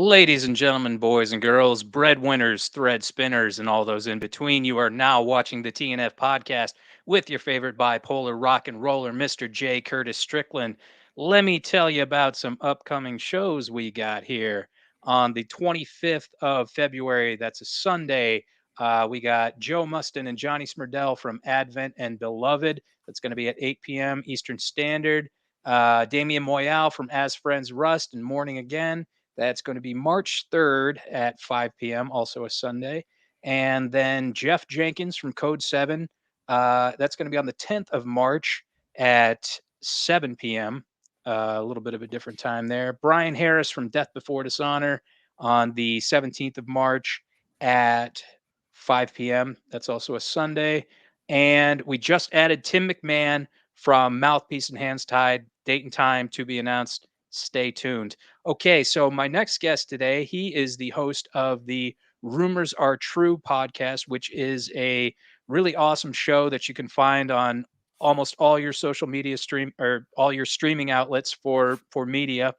Ladies and gentlemen, boys and girls, breadwinners, thread spinners, and all those in between, you are now watching the TNF podcast with your favorite bipolar rock and roller, Mr. J. Curtis Strickland. Let me tell you about some upcoming shows we got here on the 25th of February. That's a Sunday. We got Joe Mustin and Johnny Smurdell from Advent and Beloved. That's going to be at 8 p.m. Eastern Standard. Damian Moyal from As Friends Rust and Morning Again. That's going to be March 3rd at 5 p.m., also a Sunday. And then Jeff Jenkins from Code 7. That's going to be on the 10th of March at 7 p.m. A little bit of a different time there. Brian Harris from Death Before Dishonor on the 17th of March at 5 p.m. That's also a Sunday. And we just added Tim McMahon from Mouthpiece and Hands Tied. Date and time to be announced. Stay tuned. Okay, so my next guest today, he is the host of the Rumors Are True podcast, which is a really awesome show that you can find on almost all your social media stream or all your streaming outlets for media.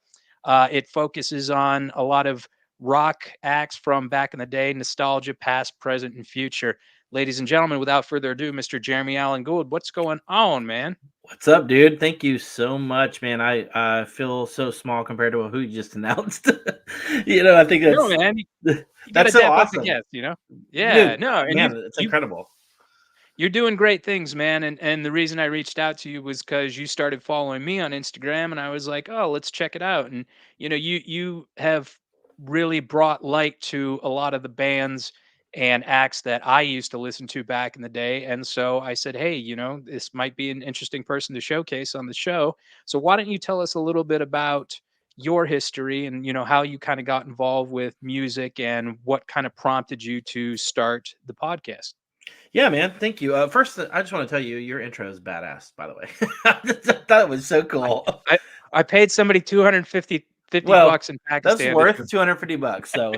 It focuses on a lot of rock acts from back in the day, nostalgia, past, present, and future. Ladies and gentlemen, without further ado, Mr. Jeremy Allen Gould, what's going on, man? What's up, dude? Thank you so much, man. I feel so small compared to who you just announced. I think No, man, you got to that's so dap up the awesome, guest, you know? Yeah, dude. no, and Man, it's incredible. you're doing great things, man. And the reason I reached out to you was because you started following me on Instagram, and I was like, oh, let's check it out. And you have really brought light to a lot of the bands and acts that I used to listen to back in the day. And so I said, hey, this might be an interesting person to showcase on the show. So why don't you tell us a little bit about your history and how you kind of got involved with music and what kind of prompted you to start the podcast? Yeah, man. Thank you. First, I just want to tell you, your intro is badass. By the way, I thought it was so I cool. I I paid somebody 250 Well, bucks in that's Pakistan to do. worth $250. So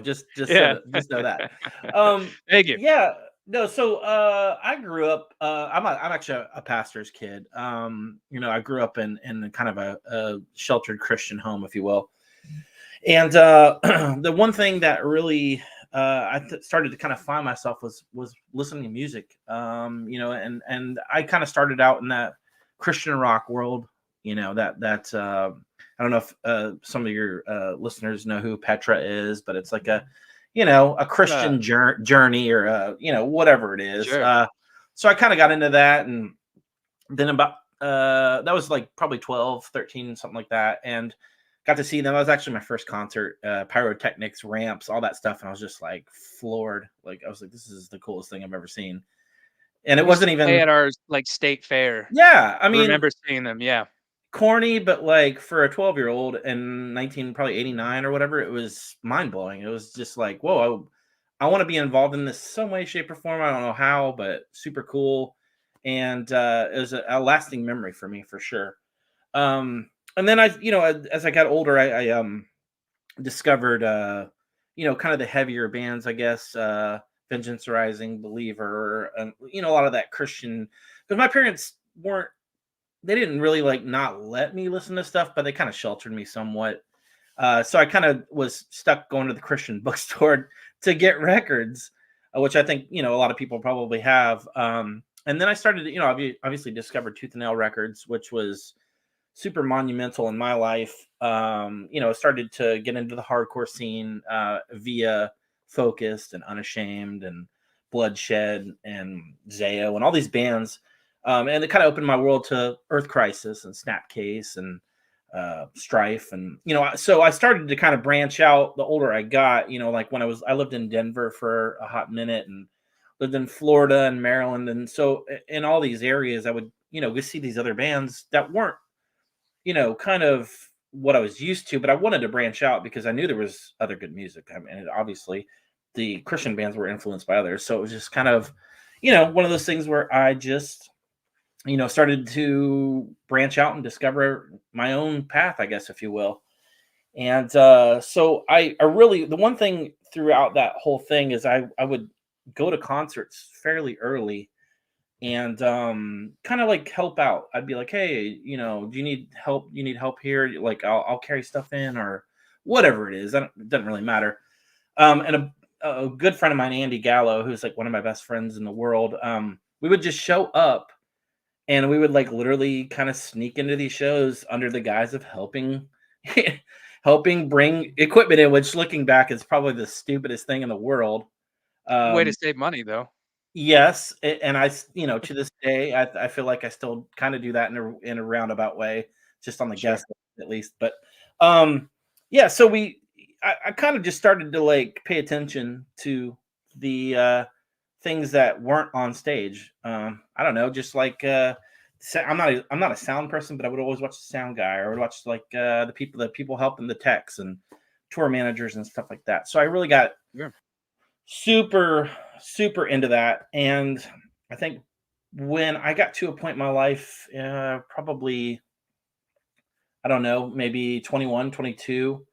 Yeah. just know that. Um, Thank you. yeah. No, so I grew up. I'm actually a pastor's kid. I grew up in kind of a sheltered Christian home, if you will. And the one thing that really started to kind of find myself was listening to music. And I kind of started out in that Christian rock world. That I don't know if some of your listeners know who Petra is, but it's like a Uh, Christian journey or whatever it is. sure. So I kind of got into that, and then about that was like probably 12, 13, something like that, and got to see them. That was actually my first concert, pyrotechnics, ramps, all that stuff, and I was just like floored. Like I was like, this is the coolest thing I've ever seen. And They it used to wasn't play even, at our, like, state fair. yeah, I I mean, remember seeing them, yeah. corny, but like for a 12-year-old in 19 probably 89 or whatever, it was mind blowing. It was just like, whoa, I want to be involved in this some way, shape, or form. I don't know how, but super cool. And it was a lasting memory for me for sure. And then as I got older, I discovered, kind of the heavier bands, I guess, Vengeance Rising, Believer, and, a lot of that Christian, because my parents they didn't really like not let me listen to stuff, but they kind of sheltered me somewhat. So I kind of was stuck going to the Christian bookstore to get records, which I think, a lot of people probably have. And then I started, obviously discovered Tooth and Nail Records, which was super monumental in my life. Started to get into the hardcore scene via Focused and Unashamed and Bloodshed and Zayo and all these bands. And it kind of opened my world to Earth Crisis and Snapcase and Strife. And, so I started to kind of branch out the older I got, like when I lived in Denver for a hot minute and lived in Florida and Maryland. And so in all these areas, I would, go see these other bands that weren't, kind of what I was used to, but I wanted to branch out because I knew there was other good music. I mean, obviously the Christian bands were influenced by others. So it was just kind of, one of those things where I just, started to branch out and discover my own path, I guess, if you will. And so I really, the one thing throughout that whole thing is I would go to concerts fairly early and kind of like help out. I'd be like, hey, do you need help? You need help here? Like I'll carry stuff in or whatever it is. It doesn't really matter. And a good friend of mine, Andy Gallo, who's like one of my best friends in the world, we would just show up and we would like literally kind of sneak into these shows under the guise of helping helping bring equipment in, which looking back is probably the stupidest thing in the world. Way to Um, save money, though. yes, and to this day, I feel like I still kind of do that in a roundabout way, just on the Sure. guest list, at least. But um, yeah, so I kind of just started to like pay attention to the things that weren't on stage. I don't know, just like I'm not a sound person, but I would always watch the sound guy, or I would watch like the people helping the techs and tour managers and stuff like that. So I really got Sure. super super into that, and I think when I got to a point in my life, probably I don't know, maybe 21, 22,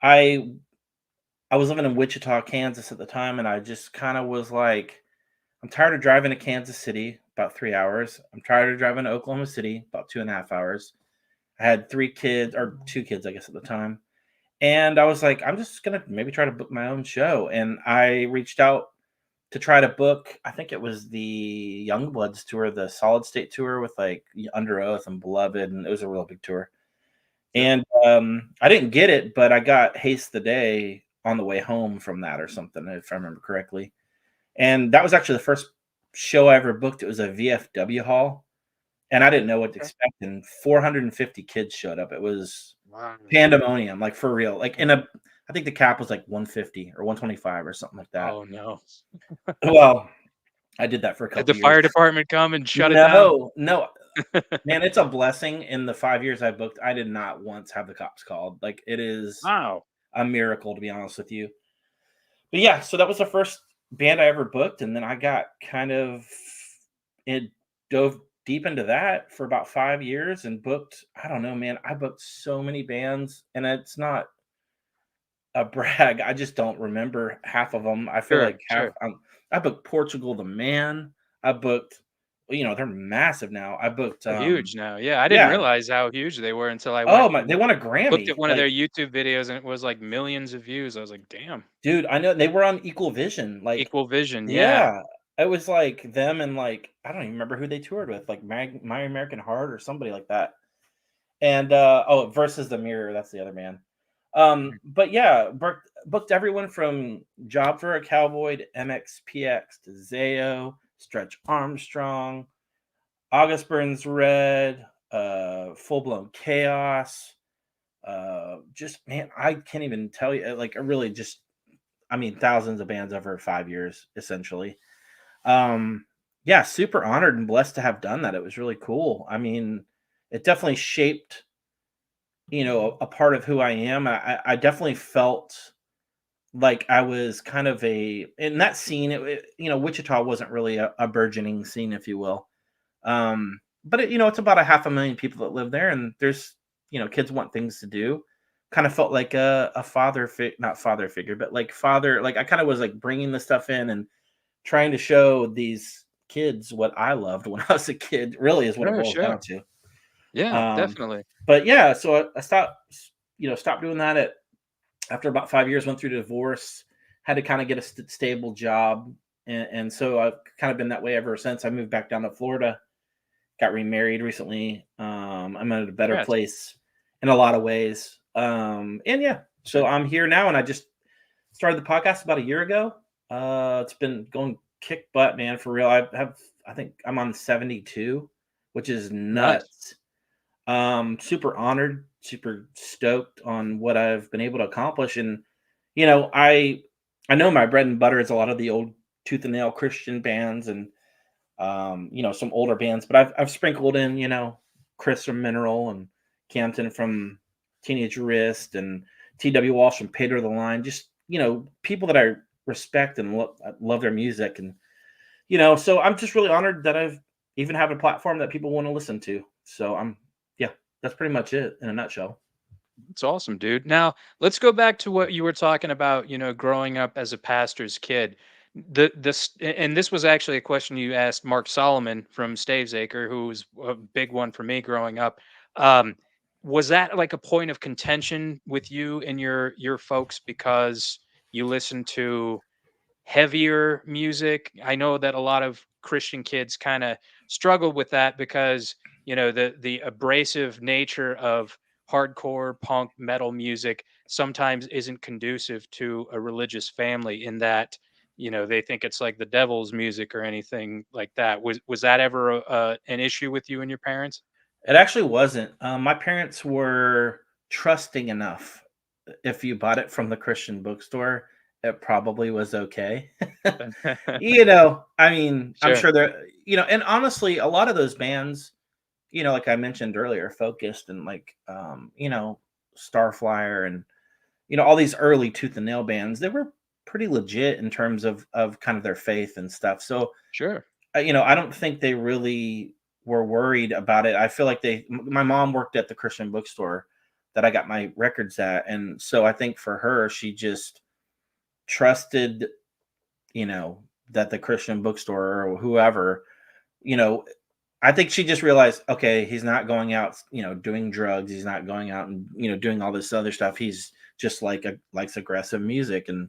I I was living in Wichita, Kansas at the time, and I just kind of was like, I'm tired of driving to Kansas City about 3 hours. I'm tired of driving to Oklahoma City about 2.5 hours. I had 3 kids, or 2 kids, I guess, at the time. And I was like, I'm just gonna maybe try to book my own show. And I reached out to try to book, I think it was the Youngbloods tour, the Solid State tour with like Under Oath and Beloved, and it was a real big tour. Sure. And I didn't get it, but I got Haste the Day on the way home from that or something, if I remember correctly. And that was actually the first show I ever booked. It was a VFW hall, and I didn't know what to Okay. expect. And 450 kids showed up. It was Wow. pandemonium, like for real. Like I think the cap was like 150 or 125 or something like that. Oh no. Well, I did that for a Did the couple years. fire department come and shut it down? No, no, man, it's a blessing. In the 5 years I booked, I did not once have the cops called. Like it is Wow. a miracle, to be honest with you. But yeah, so that was the first band I ever booked, and then I got kind of it dove deep into that for about 5 years and booked. I don't know, man. I booked so many bands, and it's not a brag. I just don't remember half of them. I feel Sure, like half. sure. I booked Portugal the Man. I booked. They're massive now. I booked. They're huge now. Yeah, I didn't Yeah. realize how huge they were until I Oh went my! and They won a looked Grammy. at one of Like, their YouTube videos, and it was like millions of views. I was like, "Damn." dude, I know they were on Equal Vision. Like, Equal Vision, yeah. yeah, it was like them and like I don't even remember who they toured with, like My American Heart or somebody like that. And versus the Mirror, that's the other man. But yeah, booked everyone from Job for a Cowboy to MXPX to Zayo, Stretch Armstrong, August Burns Red, Full Blown Chaos. Just man, I can't even tell you. Like, I really just, I mean, thousands of bands over 5 years, essentially. Um, yeah, super honored and blessed to have done that. It was really cool. I mean, it definitely shaped, a part of who I am. I definitely felt like I was kind of in that scene. Wichita wasn't really a burgeoning scene, if you will. But it's about a half a million people that live there, and there's kids want things to do. Kind of felt like a not father figure, but like father. Like I kind of was like bringing the stuff in and trying to show these kids what I loved when I was a kid. Really, is what it Sure, boils down sure. to. Yeah, Um, definitely. but yeah, so I stopped doing that after about 5 years. Went through divorce, had to kind of get a stable job, and so I've kind of been that way ever since. I moved back down to Florida, got remarried recently. I'm at a better Congrats. place in a lot of ways. And yeah, so Sure. I'm here now, and I just started the podcast about a year ago. It's been going kick butt, man, for real. I think I'm on 72, which is Nice. nuts. Super honored, super stoked on what I've been able to accomplish. And, I know my bread and butter is a lot of the old tooth and nail Christian bands and some older bands, but I've sprinkled in, Chris from Mineral and Campton from Teenage Wrist and T.W. Walsh from Pedro the Line, just, people that I respect and love their music. And, so I'm just really honored that I've even have a platform that people want to listen to. So yeah, that's pretty much it in a nutshell. It's awesome, dude. Now, let's go back to what you were talking about, growing up as a pastor's kid. And this was actually a question you asked Mark Solomon from Stavesacre, who was a big one for me growing up. Um, was that like a point of contention with you and your folks because you listened to heavier music? I know that a lot of Christian kids kind of struggle with that because, the abrasive nature of hardcore punk metal music sometimes isn't conducive to a religious family in that, they think it's like the devil's music or anything like that. Was that ever an issue with you and your parents? It actually wasn't. My parents were trusting enough. If you bought it from the Christian bookstore, it probably was okay. I mean, I'm Sure. sure and honestly, a lot of those bands, like I mentioned earlier, Focused and like, Starflyer and, all these early Tooth and Nail bands, they were pretty legit in terms of kind of their faith and stuff. So, Sure. I don't think they really were worried about it. I feel like my mom worked at the Christian bookstore that I got my records at. And so I think for her, she just trusted, you know, that the Christian bookstore or whoever, you know, I think she just realized, okay, he's not going out, doing drugs. He's not going out and, doing all this other stuff. He's just likes aggressive music. And,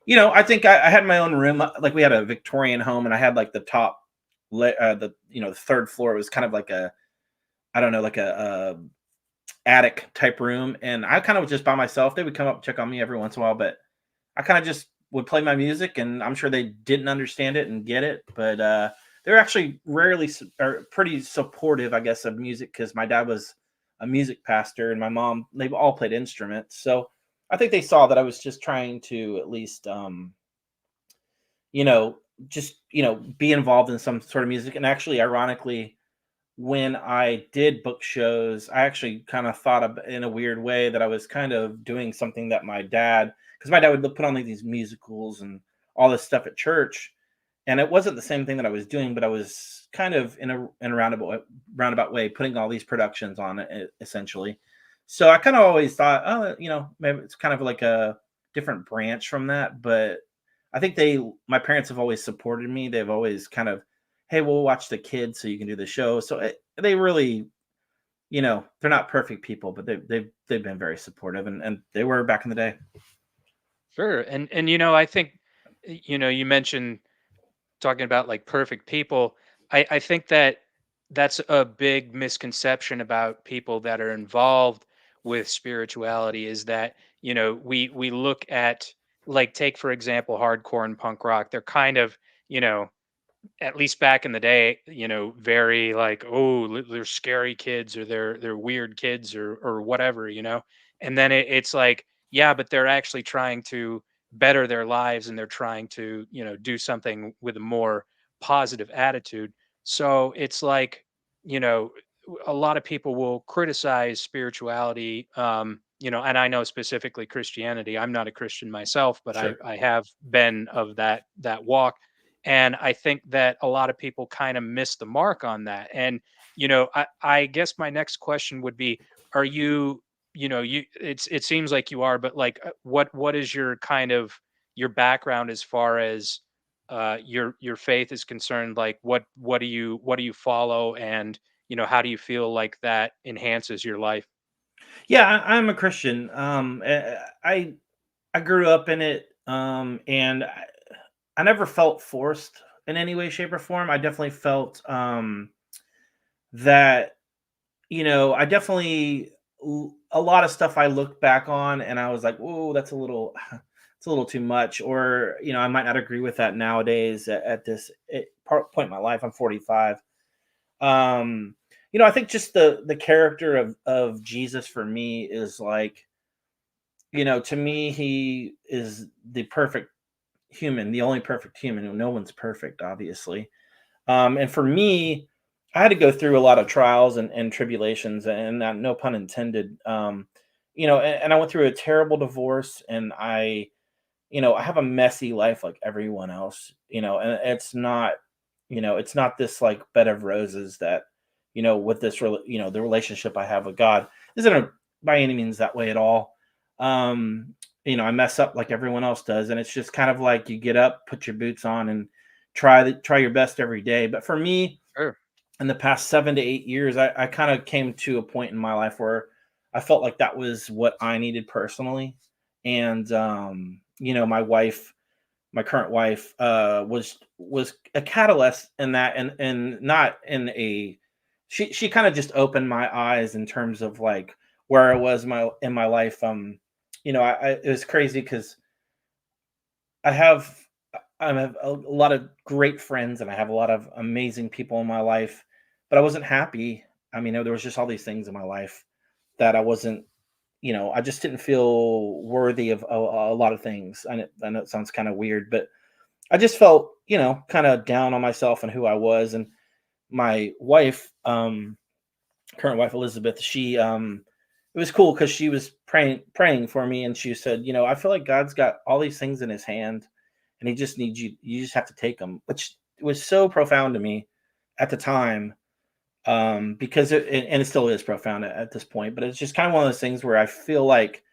I think I had my own room. Like we had a Victorian home and I had like the top, the third floor was kind of like I don't know, like a attic type room. And I kind of was just by myself. They would come up and check on me every once in a while, but I kind of just would play my music, and I'm sure they didn't understand it and get it, but they're actually or pretty supportive, I guess, of music because my dad was a music pastor and my mom, they've all played instruments. So I think they saw that I was just trying to at least, you know, be involved in some sort of music. And actually, ironically, when I did book shows, I actually kind of thought of in a weird way that I was kind of doing something that because my dad would put on like these musicals and all this stuff at church, and it wasn't the same thing that I was doing, but I was kind of in a roundabout way putting all these productions on it essentially. So I kind of always thought, oh, maybe it's kind of like a different branch from that, but I think my parents have always supported me. They've always kind of, hey, we'll watch the kids so you can do the show. So they really, they're not perfect people, but they've been very supportive, and they were back in the day. Sure. And I think you mentioned talking about like perfect people. I think that that's a big misconception about people that are involved with spirituality is that, we look at, like, take for example hardcore and punk rock. They're kind of, you know, at least back in the day, very like, oh, they're scary kids or they're weird kids or whatever, And then it's like, yeah, but they're actually trying to better their lives and they're trying to, do something with a more positive attitude. So it's like, you know, a lot of people will criticize spirituality, and I know specifically Christianity. I'm not a Christian myself, but I Sure. I have been of that walk, and I think that a lot of people kind of miss the mark on that. And, I guess my next question would be, are you, it seems like you are, but like, what is your kind of your background as far as your faith is concerned? Like, what do you follow, and, how do you feel like that enhances your life? Yeah, I'm a Christian. I grew up in it, and I never felt forced in any way, shape, or form. I definitely felt that I definitely a lot of stuff I look back on and I was like, "Oh, that's a little, it's a little too much," or I might not agree with that nowadays at this point in my life. I'm 45. I think just the character of Jesus for me is like, to me, he is the perfect human, the only perfect human. No one's perfect, obviously. And for me, I had to go through a lot of trials and tribulations, and that, no pun intended. And I went through a terrible divorce, and I have a messy life like everyone else. And it's not this like bed of roses that, with the relationship I have with God isn't by any means that way at all. I mess up like everyone else does, and it's just kind of like you get up, put your boots on, and try your best every day. But for me, Sure. in the past 7 to 8 years, I kind of came to a point in my life where I felt like that was what I needed personally. And my wife, my current wife, was a catalyst in that, and not in a she kind of just opened my eyes in terms of like where I was in my life. It was crazy because I have I have a lot of great friends and I have a lot of amazing people in my life, but I wasn't happy. I mean, there was just all these things in my life that I wasn't, I just didn't feel worthy of a lot of things. I know it sounds kind of weird, but I just felt, kind of down on myself and who I was. And my wife, current wife Elizabeth, she it was cool because she was praying for me, and she said, I feel like God's got all these things in his hand and he just needs you, you just have to take them, which was so profound to me at the time. Because and it still is profound at this point, but it's just kind of one of those things where I feel like,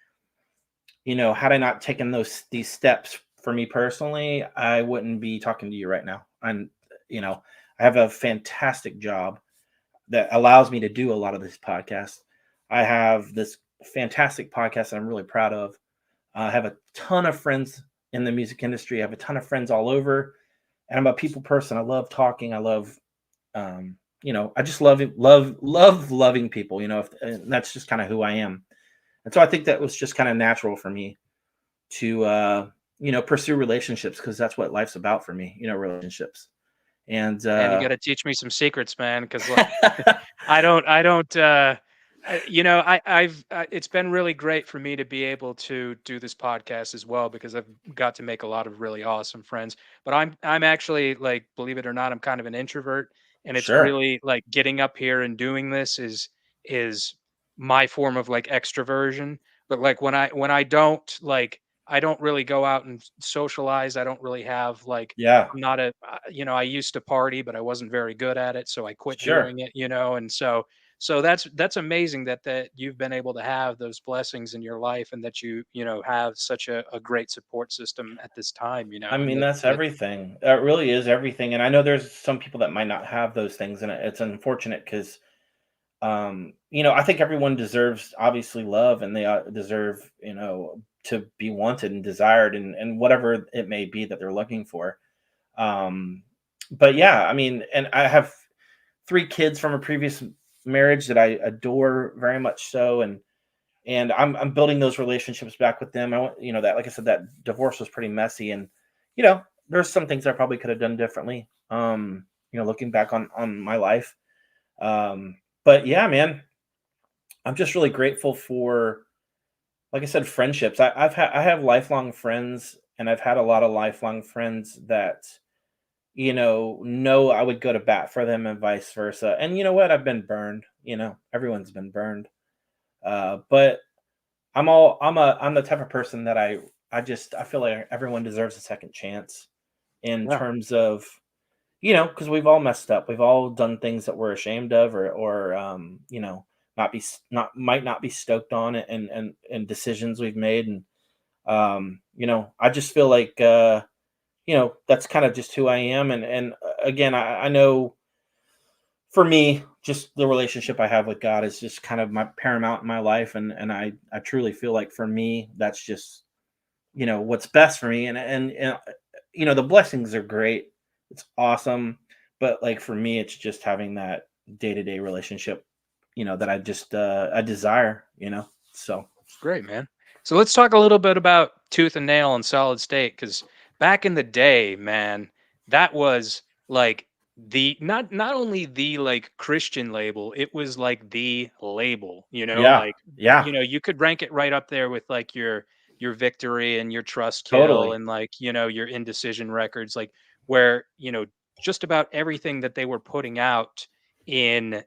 had I not taken these steps for me personally, I wouldn't be talking to you right now. And you know, I have a fantastic job that allows me to do a lot of this podcast. I have this fantastic podcast that I'm really proud of. I have a ton of friends in the music industry. I have a ton of friends all over, and I'm a people person. I love talking. I love, I just love loving people. And that's just kind of who I am. And so I think that was just kind of natural for me to, pursue relationships because that's what life's about for me. Relationships. And And you got to teach me some secrets, man, because like it's been really great for me to be able to do this podcast as well because I've got to make a lot of really awesome friends. But I'm actually like, believe it or not, I'm kind of an introvert, and it's sure, really like getting up here and doing this is my form of like extroversion. But like when I don't like I don't really go out and socialize. I don't really have like yeah, I'm not a I used to party, but I wasn't very good at it, so I quit sure. doing it. And so that's amazing that you've been able to have those blessings in your life and that you have such a great support system at this time. I And mean, that that's that everything. It really is everything. And I know there's some people that might not have those things, and it's unfortunate because, I think everyone deserves obviously love, and they deserve, to be wanted and desired, and whatever it may be that they're looking for. Um, but yeah, I mean, and I have 3 kids from a previous marriage that I adore very much so, and I'm building those relationships back with them. I want, that, like I said, that divorce was pretty messy, and there's some things I probably could have done differently. Looking back on my life. But yeah, man, I'm just really grateful for, like I said, friendships. I have lifelong friends, and I've had a lot of lifelong friends that know I would go to bat for them and vice versa. And you know what? I've been burned. Everyone's been burned. But I'm the type of person that I feel like everyone deserves a second chance in yeah, terms of, because we've all messed up. We've all done things that we're ashamed of, or not might not be stoked on it, and decisions we've made. And I just feel like, that's kind of just who I am. And again, I know for me, just the relationship I have with God is just kind of my paramount in my life, and I truly feel like for me, that's just, what's best for me. And the blessings are great. It's awesome. But like for me, it's just having that day-to-day relationship, that I desire. So great, man. So let's talk a little bit about Tooth and Nail and Solid State, because back in the day, man, that was like the not only the like Christian label, it was like the label. yeah, Like yeah, you could rank it right up there with like your Victory and your Trust Kill totally. and like your Indecision records, like where just about everything that they were putting out in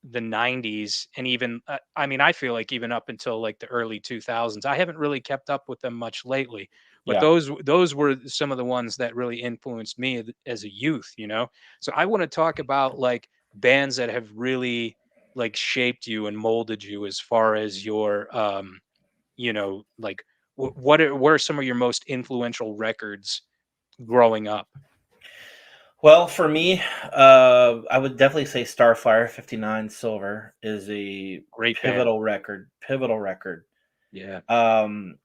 the 90s and even I mean I feel like even up until like the early 2000s. I haven't really kept up with them much lately, but Yeah. those were some of the ones that really influenced me as a youth. So I want to talk about like bands that have really like shaped you and molded you as far as your like what are some of your most influential records growing up? Well, for me, I would definitely say Starflyer 59 Silver is a Great band. pivotal record. Pivotal record. Yeah.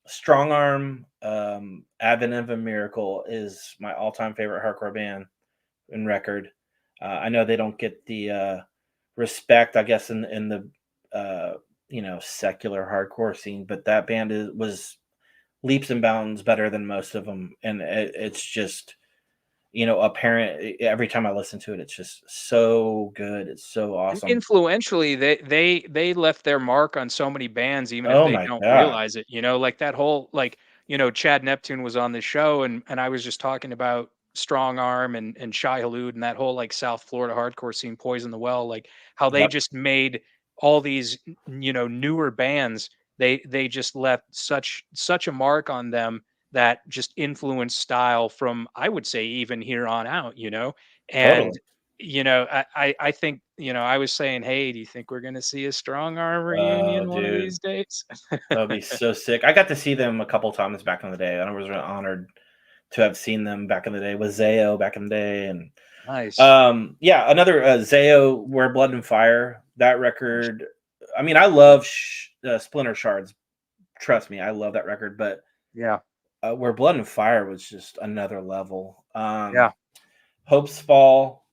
Strong Arm, Advent of a Miracle is my all-time favorite hardcore band and record. I know they don't get the respect, I guess, in the secular hardcore scene, but that band was leaps and bounds better than most of them, and it's just apparent every time I listen to it. It's just so good. It's so And awesome. influentially, they left their mark on so many bands even if Oh they my don't god, realize it, like that whole Chad Neptune was on the show and I was just talking about Strong Arm and Shai Hulud and that whole like South Florida hardcore scene, Poison the Well, like how they yep, just made all these newer bands. They just left such a mark on them that just influenced style from I would say even here on out. And totally. I think, I was saying, "Hey, do you think we're gonna see a Strong Arm Oh, reunion one of dude, these days?" that would be so sick. I got to see them a couple times back in the day, and I was really honored to have seen them back in the day with Zayo back in the day, and Nice. yeah, another Zayo, Where Blood and Fire. That Gosh, record. I mean, I yeah. love Splinter Shards. Trust me, I love that record, but Yeah, Where Blood and Fire was just another level. yeah, Hope's Fall,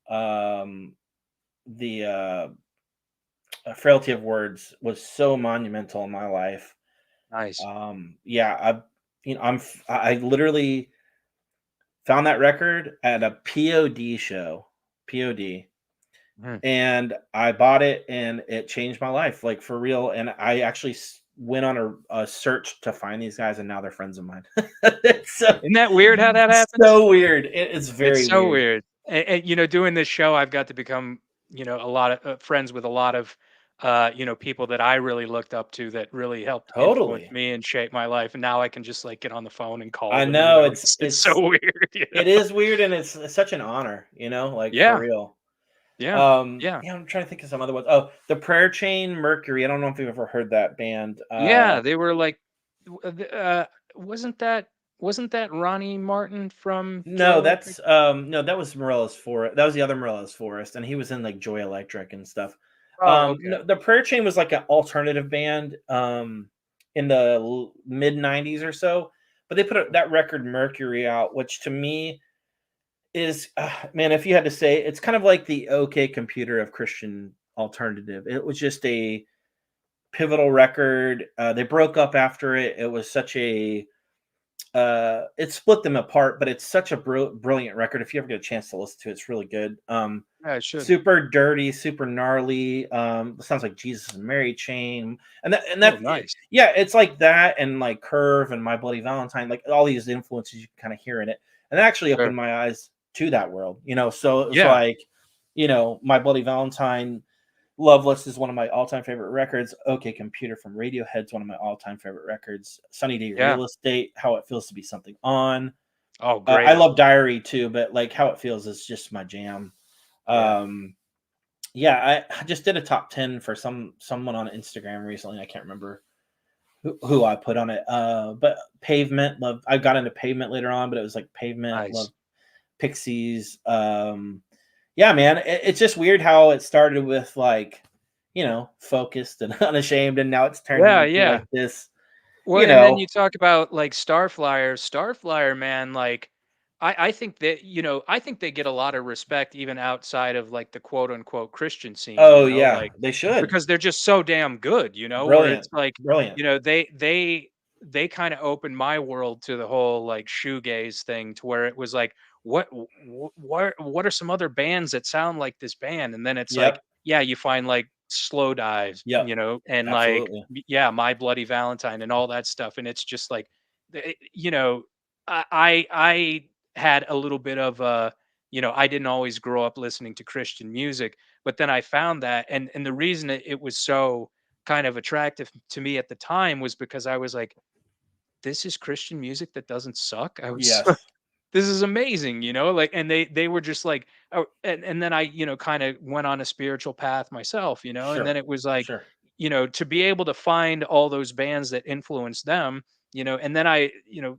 the Frailty of Words was so monumental in my life. nice. Yeah, I literally found that record at a POD show, POD, Mhm. and I bought it, and it changed my life, like for real. And I actually went on a search to find these guys, and now they're friends of mine. it's so, Isn't that weird how that happens? so weird. It's It's very so weird. weird. And doing this show, I've got to become, a lot of friends with a lot of, people that I really looked up to that really helped influence Totally. me and shape my life. And now I can just like get on the phone and call I them. know It's so weird. it is weird, and it's such an honor, like for Yeah, real. yeah, yeah. Yeah, I'm trying to think of some other ones. Oh, the Prayer Chain Mercury. I don't know if you've ever heard that band. Yeah, they were like, wasn't that Ronnie Martin from Joy No, Electric? no, that was Morello's Forest. That was the other Morello's Forest, and he was in like Joy Electric and stuff. Oh, okay. No, the Prayer Chain was like an alternative band in the mid '90s or so, but they put that record Mercury out, which to me is man, if you had to say, it's kind of like the OK Computer of Christian alternative. It was just a pivotal record. They broke up after it. It was such a it split them apart, but it's such a brilliant record. If you ever get a chance to listen to it, it's really good. Yeah, I should. Super dirty, super gnarly. It sounds like Jesus and Mary Chain, Oh, nice. yeah, it's like that, and like Curve and My Bloody Valentine, like all these influences you can kind of hear in it, and that actually Sure. opened my eyes to that world. So it was Yeah, like, My Bloody Valentine, Loveless is one of my all-time favorite records. OK Computer from Radiohead's one of my all-time favorite records. Sunny Day yeah. Real Estate, How It Feels to Be Something On. Oh, I great love album. Diary too, but like How It Feels is just my jam. Yeah. Um, yeah, I just did a top 10 for someone on Instagram recently. I can't remember who I put on it. But Pavement, love. I got into Pavement later on, but it was like Pavement, love Nice. Pixies. Yeah, man, it's just weird how it started with like, focused and unashamed, and now it's turned Yeah, into like yeah. this, Well, you and then know. you talk about like Starflyer. Starflyer, man, like I think that, I think they get a lot of respect even outside of like the quote unquote Christian scene, Oh yeah, like they should. because they're just so damn good, where it's Brilliant, like, brilliant. they kind of opened my world to the whole like shoegaze thing to where it was like, what are some other bands that sound like this band? And then it's like, Yep, yeah, you find like Slow Dive, yep, and like absolutely. yeah, My Bloody Valentine and all that stuff. And it's just like, the- you know, I had a little bit of I didn't always grow up listening to Christian music, but then I found that, and the reason it was so kind of attractive to me at the time was because I was like, this is Christian music that doesn't suck. I was Yes, this is amazing, like, and they were just like, oh, and then I, kind of went on a spiritual path myself, and then sure, it was like, sure. to be able to find all those bands that influenced them, and then I,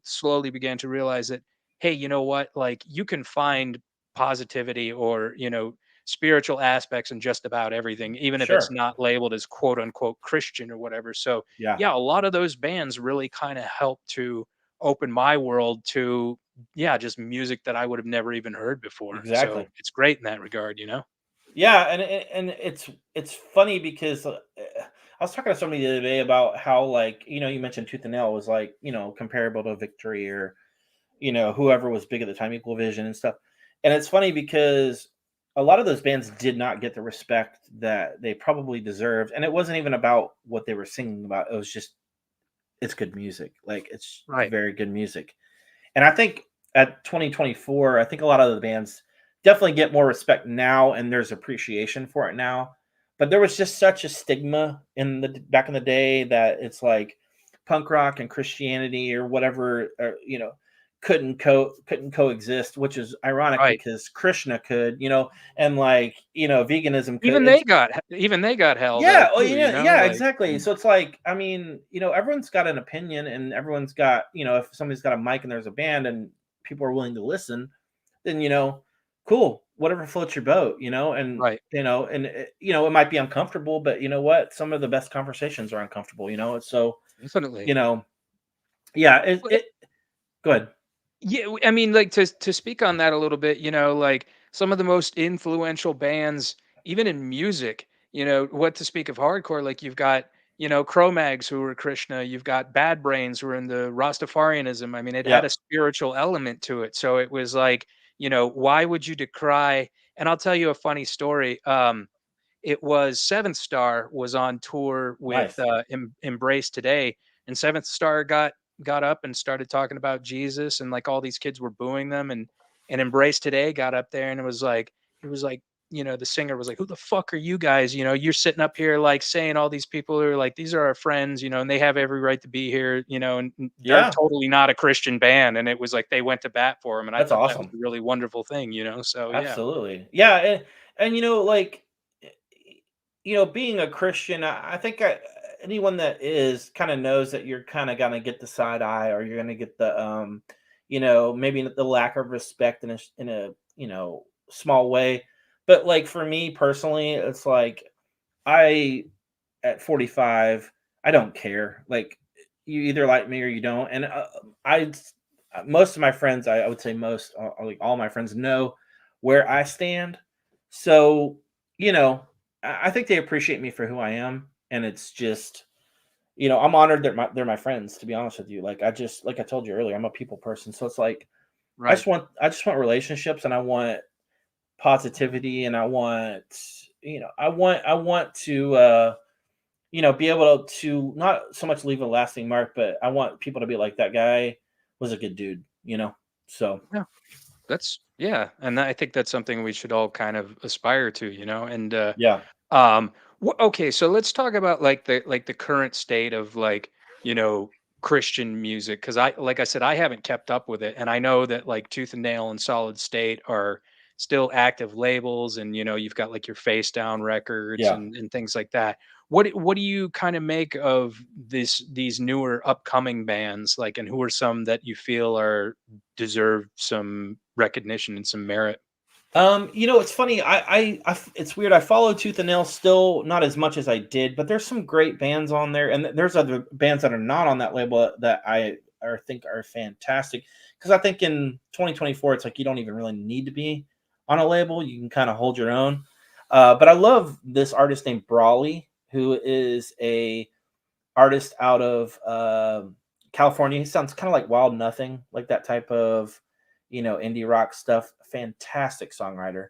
slowly began to realize that, hey, you know what, like you can find positivity or, spiritual aspects in just about everything, even if it's Sure. not labeled as quote unquote Christian or whatever. So, Yeah. yeah, a lot of those bands really kind of help to open my world to, yeah, just music that I would have never even heard before. So Exactly. it's great in that regard. Yeah, and it's funny because I was talking to somebody the other day about how, like, you mentioned Tooth and Nail was, like, comparable to Victory, or whoever was big at the time, Equal Vision and stuff. And it's funny because a lot of those bands did not get the respect that they probably deserved, and it wasn't even about what they were singing about. It was just, it's good music. Like, it's Right. very good music. And I think at 2024, I think a lot of the bands definitely get more respect now, and there's appreciation for it now. But there was just such a stigma in the back in the day that it's like punk rock and Christianity or whatever, couldn't coexist, which is ironic Right. because Krishna could, and, like, veganism could. Even they got hell though Yeah, oh, too, yeah, like, exactly. So it's like, I mean, everyone's got an opinion, and everyone's got, if somebody's got a mic and there's a band and people are willing to listen, then, cool, whatever floats your boat, and right. it might be uncomfortable, but you know what? Some of the best conversations are uncomfortable, so, Definitely. you know, yeah, it go ahead. Yeah, I mean, like to speak on that a little bit, like some of the most influential bands, even in music, what to speak of hardcore, like you've got, Cro-Mags who were Krishna, you've got Bad Brains who were in the Rastafarianism. I mean, it had a Yep. spiritual element to it. So it was like, why would you decry? And I'll tell you a funny story. It was Seventh Star was on tour with Nice. Embrace Today, and Seventh Star got up and started talking about Jesus, and like all these kids were booing them, and Embrace Today got up there and it was like the singer was like, "Who the fuck are you guys? You're sitting up here like saying all these people are like these are our friends, and they have every right to be here, and they're Yeah, totally not a Christian band." And it was like they went to bat for him, and I that's thought that was awesome. a really wonderful thing. So yeah, Absolutely. Yeah, and like, being a Christian, I think anyone that is kind of knows that you're kind of gonna get the side eye, or you're gonna get the maybe the lack of respect in a small way. But, like, for me personally, it's like, I at 45, I don't care. Like, you either like me or you don't. And I most of my friends, I would say most, like all my friends, know where I stand. So, you know, I think they appreciate me for who I am, and it's just, I'm honored that they're my friends. To be honest with you, like, like I told you earlier, I'm a people person, so it's like, right. I just want relationships, and I want positivity, and I want to be able to not so much leave a lasting mark, but I want people to be like, that guy was a good dude. So Yeah. Yeah, and I think that's something we should all kind of aspire to. And yeah. um okay, so let's talk about like the current state of like, you know, Christian music, cuz like I said, I haven't kept up with it, and I know that like Tooth and Nail and Solid State are still active labels, and you've got like your Face Down Records Yeah. and things like that. What do you kind of make of these newer upcoming bands, like, and who are some that you feel are deserve some recognition and some merit? It's funny. It's weird. I follow Tooth and Nail still, not as much as I did, but there's some great bands on there, and there's other bands that are not on that label that I or think are fantastic. Because I think in 2024, it's like you don't even really need to be on a label. You can kind of hold your own. But I love this artist named Brawley, who is a artist out of California. He sounds kind of like Wild Nothing, like that type of indie rock stuff. Fantastic songwriter.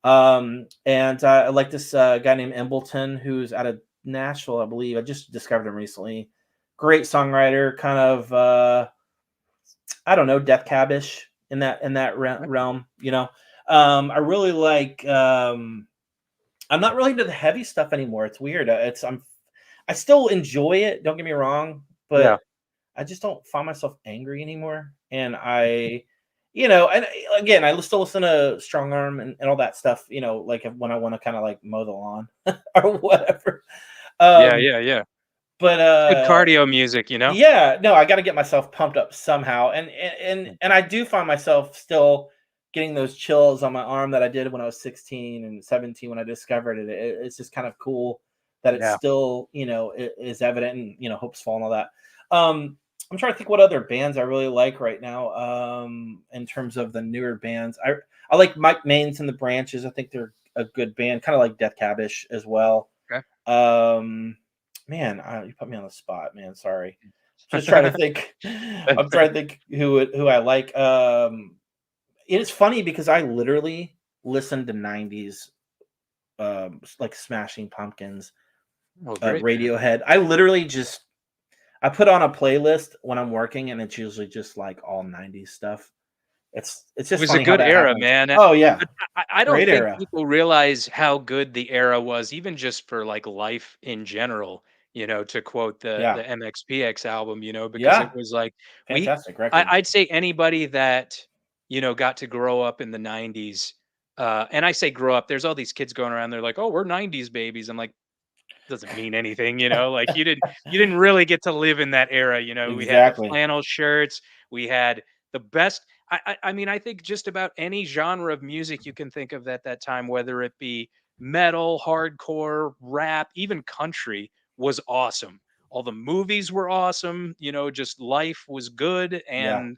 And I like this guy named Embleton, who's out of Nashville, I believe. I just discovered him recently. Great songwriter, kind of I don't know, Death Cabish in that Right. realm. I really like. I'm not really into the heavy stuff anymore. It's weird. I still enjoy it. Don't get me wrong, Yeah. but I just don't find myself angry anymore. And and again, I still listen to Strong Arm and all that stuff. Like when I want to kind of like mow the lawn or whatever. Yeah, Um, yeah, yeah. but Good cardio music. yeah, no, I got to get myself pumped up somehow, and Mm. I do find myself still getting those chills on my arm that I did when I was 16 and 17 when I discovered it. It's just kind of cool that it's Yeah. still, is evident and, Hope's Fall and all that. I'm trying to think what other bands I really like right now. In terms of the newer bands, I like Mike Main's and the Branches. I think they're a good band, kind of like Death Cabish as well. Okay. Man, you put me on the spot, man. Sorry. Just trying to think. I'm trying to think who I like. It is funny because I literally listened to 90s, like Smashing Pumpkins, Oh, great, man. Radiohead. I put on a playlist when I'm working, and it's usually just like all 90s stuff. It's It just was a funny how good that era, happens. man. Oh yeah, But I don't great think era. people realize how good the era was, even just for like life in general. To quote the Yeah, MXPX album, because it yeah, was like we. fantastic record. I'd say anybody that got to grow up in the '90s, and I say grow up. There's all these kids going around. They're like, "Oh, we're '90s babies." I'm like, doesn't mean anything, like you didn't really get to live in that era. We had the Exactly. flannel shirts, we had the best. I mean, I think just about any genre of music you can think of at that time, whether it be metal, hardcore, rap, even country, was awesome. All the movies were awesome. Just life was good. Yeah, And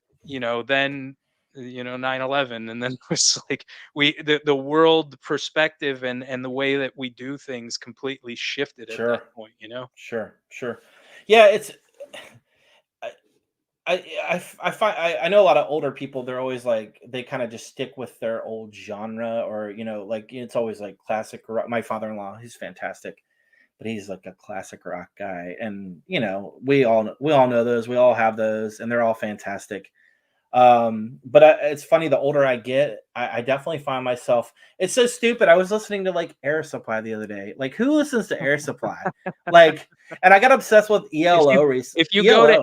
then 9/11, and then it was like the world perspective and the way that we do things completely shifted at that sure, point. sure. Yeah, it's I I find I know a lot of older people. They're always like they kind of just stick with their old genre, or like it's always like classic rock. My father-in-law, he's fantastic, but he's like a classic rock guy, and we all know those. We all have those, and they're all fantastic. But it's funny. The older I get, I definitely find myself. It's so stupid. I was listening to like Air Supply the other day. Like, who listens to Air Supply? Like, and I got obsessed with if you ELO. if you go to ELO,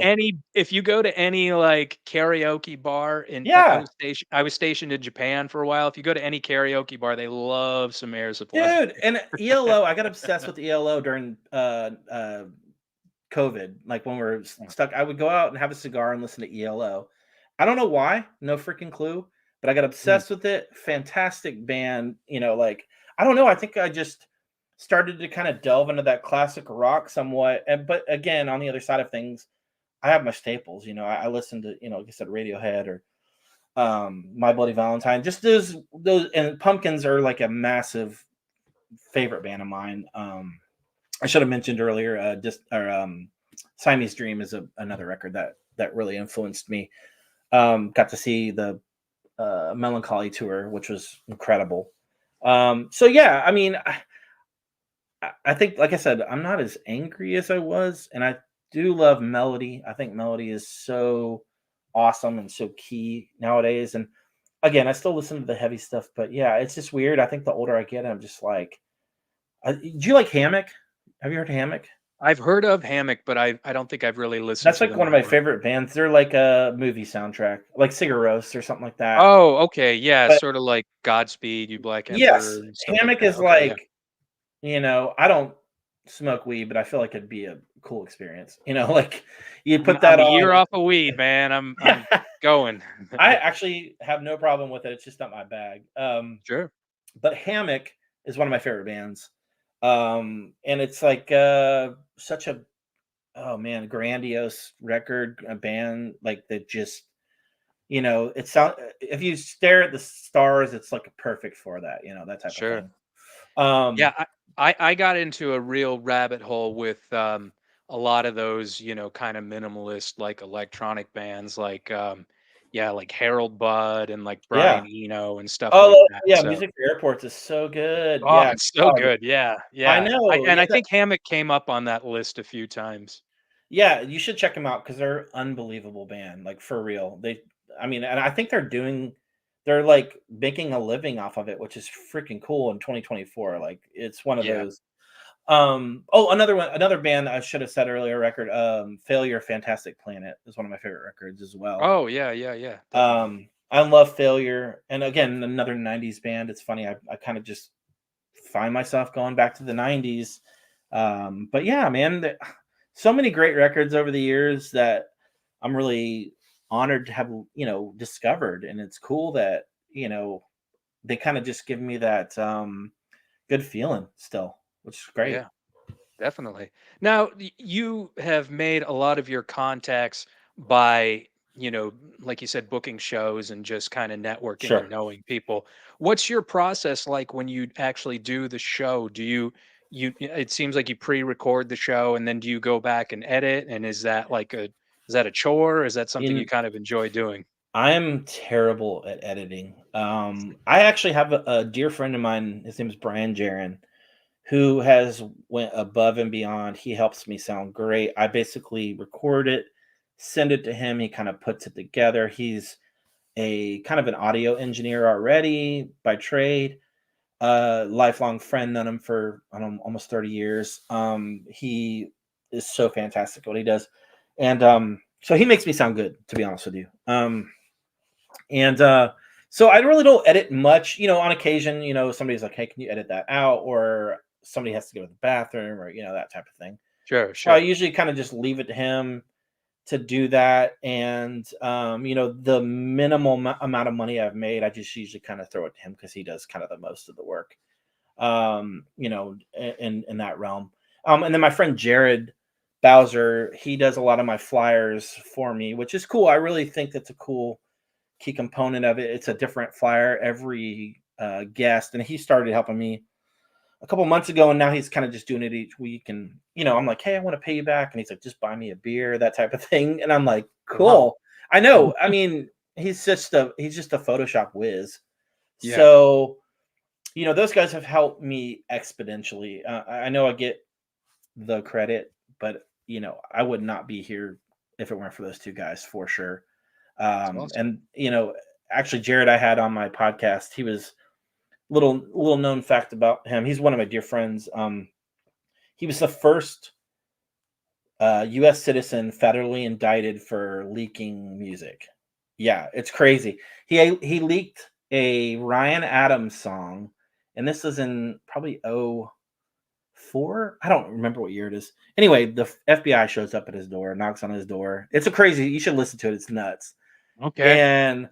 any like karaoke bar in yeah, I was stationed in Japan for a while. If you go to any karaoke bar, they love some Air Supply. dude. And ELO, I got obsessed with ELO during COVID. Like when we were stuck, I would go out and have a cigar and listen to ELO. I don't know why, no freaking clue, but I got Mm, obsessed with it. Fantastic band, like I don't know. I think I just started to kind of delve into that classic rock somewhat. And but again, on the other side of things, I have my staples. I listen to like I said, Radiohead or My Bloody Valentine. Just those and Pumpkins are like a massive favorite band of mine. I should have mentioned earlier, Siamese Dream is another record that really influenced me. Got to see the Melancholy tour, which was incredible. So yeah, I mean, I think, like I said, I'm not as angry as I was, and I do love melody. I think melody is so awesome and so key nowadays. And again, I still listen to the heavy stuff, but yeah, it's just weird. I think the older I get, I'm just like, do you like Hammock? Have you heard Hammock? I've heard of Hammock, but I don't think I've really listened That's to like them one of my before. favorite bands. They're like a movie soundtrack, like Sigur Rós or something like that. Oh, okay, yeah, But sort of like Godspeed, You Black Emperor, yes, and stuff like Hammock that. is Okay, yeah. like, I don't smoke weed, but I feel like it'd be a cool experience. Like you I'm put I'm that a on. year off of weed, man. I'm going. I actually have no problem with it. It's just not my bag. Sure. But Hammock is one of my favorite bands. And it's like such a oh man, grandiose record, a band like that just it sound if you stare at the stars, it's like perfect for that, that type of Sure. thing. Yeah, Um, I got into a real rabbit hole with a lot of those, kind of minimalist like electronic bands like yeah, like Harold Budd and like yeah. Brian Eno and stuff like Oh, that. yeah, So, Music for Airports is so good. oh, Yeah. it's so Oh, good. Yeah, I yeah. I know. and Yeah, I think Hammock came up on that list a few times. yeah, you should check them out because 'cause they're unbelievable band, like, for real. I mean, and I think they're, like, making a living off of it, which is freaking cool in 2024, like, it's one of Yeah. those. Oh, another band I should have said earlier record, Failure Fantastic Planet is one of my favorite records as well. Oh, yeah, yeah, yeah. Definitely. I love Failure, and again, another '90s band. It's funny, I kinda just find myself going back to the '90s. But yeah, man, so many great records over the years that I'm really honored to have, discovered. And it's cool that, you know, they kind of just give me that good feeling still, which is great. Yeah. Definitely. Now, you have made a lot of your contacts by, like you said, booking shows and just kind of networking and Sure. knowing people. What's your process like when you actually do the show? Do it seems like you pre-record the show and then do you go back and edit? And is that a chore? Is that something you In kind of enjoy doing? I'm terrible at editing. I actually have a dear friend of mine. His name is Brian Jaron, who has went above and beyond. He helps me sound great. I basically record it, send it to him. He kind of puts it together. He's a kind of an audio engineer already by trade. Lifelong friend, known him for I don't know, almost 30 years. He is so fantastic at what he does, and so he makes me sound good. To be honest with you, and so I really don't edit much. On occasion, somebody's like, "Hey, can you edit that out?" Or somebody has to go to the bathroom, or that type of thing. Sure, So I sure. usually kind of just leave it to him to do that. And the minimal amount of money I've made, I just usually kind of throw it to him because he does kind of the most of the work. In that realm. And then my friend Jared Bowser, he does a lot of my flyers for me, which is cool. I really think that's a cool key component of it. It's a different flyer every guest, and he started helping me a couple months ago, and now he's kind of just doing it each week. And I'm like, hey, I want to pay you back, and he's like, just buy me a beer, that type of thing. And I'm like, Wow. cool. I know. I mean, he's just a Photoshop whiz. Yeah. So those guys have helped me exponentially. I know I get the credit, but I would not be here if it weren't for those two guys for sure. It's awesome. And actually, Jared, I had on my podcast. He was little known fact about him. He's one of my dear friends. He was the first U.S. citizen federally indicted for leaking music. Yeah, it's crazy. He leaked a Ryan Adams song, and this was in probably 04. I don't remember what year it is. Anyway, the FBI shows up at his door, knocks on his door. It's a crazy. You should listen to it. It's nuts. Okay. And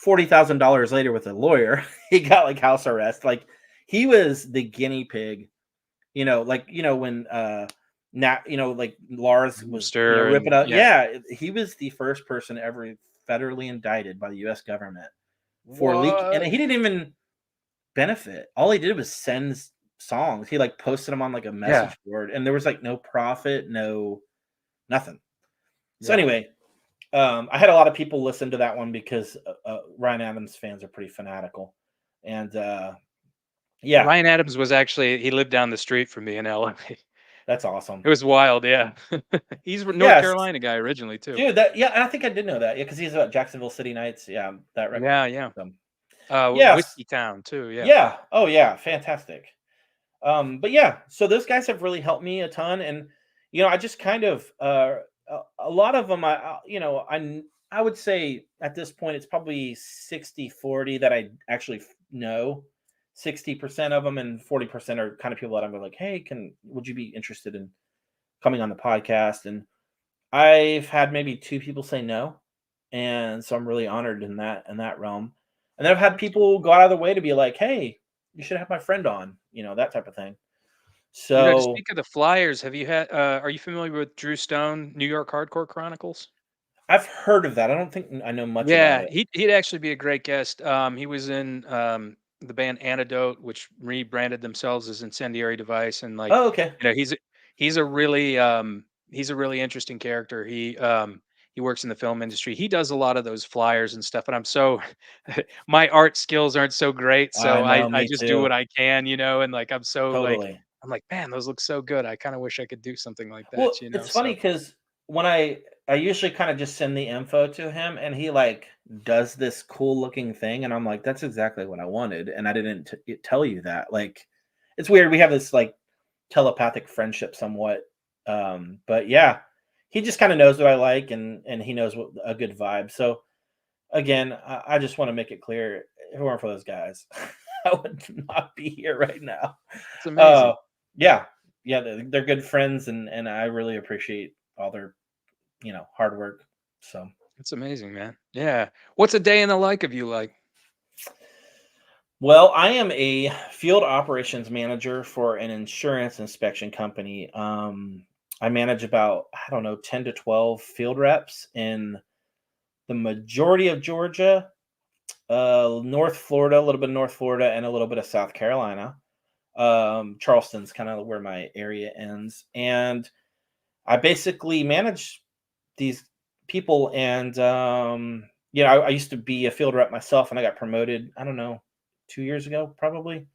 $40,000 later, with a lawyer, he got like house arrest. Like he was the guinea pig. When like Lars was Booster ripping and up. yeah. Yeah, he was the first person ever federally indicted by the U.S. government for leak, and What? he didn't even benefit. All he did was send songs. He like posted them on like a Yeah. message board, and there was like no profit, no nothing. So Yeah. anyway, I had a lot of people listen to that one because Ryan Adams fans are pretty fanatical, and yeah, Ryan Adams was actually he lived down the street from me in LA. that's awesome. It was wild, yeah. He's a North Yes, Carolina guy originally too. dude. That yeah, I think I did know that. Yeah, because he's at Jacksonville City Knights. Yeah, that record. Yeah, yeah. Yes, Whiskey Town too, yeah. yeah. Oh yeah, fantastic. But yeah, so those guys have really helped me a ton, and I just kind of a lot of them. I would say at this point it's probably 60-40 that I actually know. 60% of them and 40% are kind of people that I'm like, hey, would you be interested in coming on the podcast? And I've had maybe two people say no, and so I'm really honored in that realm. And then I've had Awesome. people go out of their way to be like, hey, you should have my friend on, that type of thing. To So speak of the Flyers, are you familiar with Drew Stone, New York Hardcore Chronicles? I've heard of that. I don't think I know much about Yeah, it. he'd actually be a great guest. He was in the band Antidote, which rebranded themselves as Incendiary Device, and Oh, okay. he's a really he's a really interesting character. He works in the film industry. He does a lot of those flyers and stuff, and I'm so my art skills aren't so great, I so know, I me just do too. what I can, and like Totally. I'm like, man, those look so good. I kind of wish I could do something like Well, that. it's funny So because when I usually kind of just send the info to him, and he like does this cool looking thing, and I'm like, that's exactly what I wanted, and I didn't tell you that. Like, it's weird. We have this like telepathic friendship somewhat. But yeah, he just kind of knows what I like, and he knows what a good vibe. So again, I just want to make it clear, if it weren't for those guys, I would not be here right now. it's Uh, amazing. yeah, yeah, they're good friends, and I really appreciate all their hard work. So It's amazing, man. Yeah. What's a day in the like of you like? Well, I am a field operations manager for an insurance inspection company. I manage about, I don't know, 10 to 12 field reps in the majority of Georgia, North Florida, a little bit of North Florida, and a little bit of South Carolina. Charleston's kind of where my area ends. And I basically manage these people. And, I used to be a field rep myself and I got promoted, I don't know, 2 years ago, probably.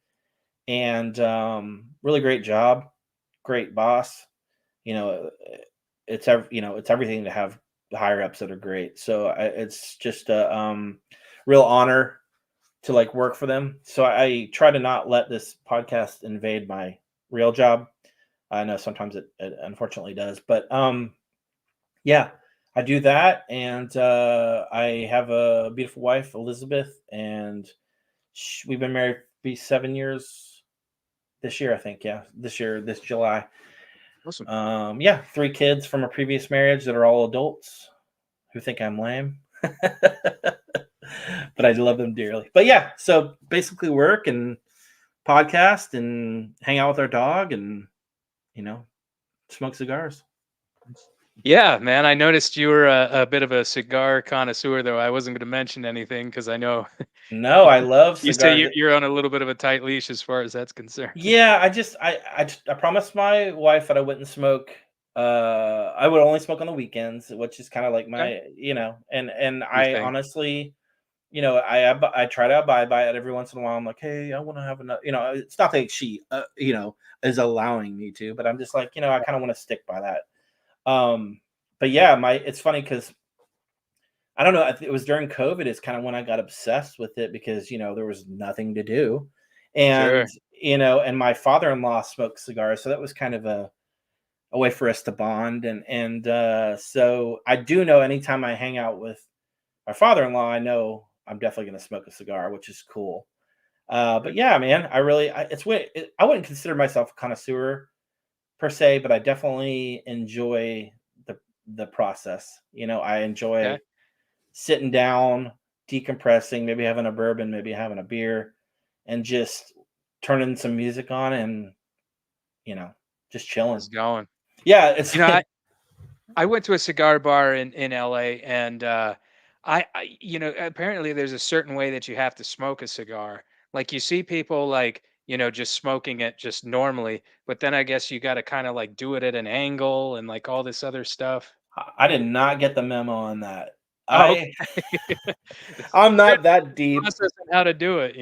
And really great job, great boss. You know, it's everything to have higher ups that are great. So it's just a real honor to like work for them. So I try to not let this podcast invade my real job. I know sometimes it unfortunately does, but yeah, I do that, and I have a beautiful wife, Elizabeth, and we've been married be 7 years this year, I think. Yeah, this year, this July. Awesome. Yeah, 3 kids from a previous marriage that are all adults who think I'm lame, but I love them dearly. But yeah, so basically work and podcast and hang out with our dog and you know smoke cigars. Yeah, man. I noticed you were a bit of a cigar connoisseur, though. I wasn't going to mention anything because I know No, I love you say cigars. you're on a little bit of a tight leash as far as that's concerned. Yeah, I promised my wife that I wouldn't smoke. I would only smoke on the weekends, which is kind of like Okay. my, and Your I thing. honestly, I try to abide by it every once in a while. I'm like, hey, I want to have another. It's not that she, is allowing me to, but I'm just like, I kind of want to stick by that. But yeah, it's funny because I don't know. It was during COVID. Is kind of when I got obsessed with it because there was nothing to do, and Sure. and my father-in-law smoked cigars, so that was kind of a way for us to bond, and so I do know anytime I hang out with my father-in-law, I know I'm definitely going to smoke a cigar, which is cool. But yeah, man, I wouldn't consider myself a connoisseur per se, but I definitely enjoy the the process. I Okay. enjoy sitting down, decompressing, maybe having a bourbon, maybe having a beer, and just turning some music on and, you know, just chilling. Just going. Yeah, it's You know, I went to a cigar bar in LA, and apparently there's a certain way that you have to smoke a cigar. Like you see people like, just smoking it just normally, but then I guess you got to kind of like do it at an angle and like all this other stuff. I did not get the memo on that. Oh, I okay. I'm There's not that a deep. process on how to do it.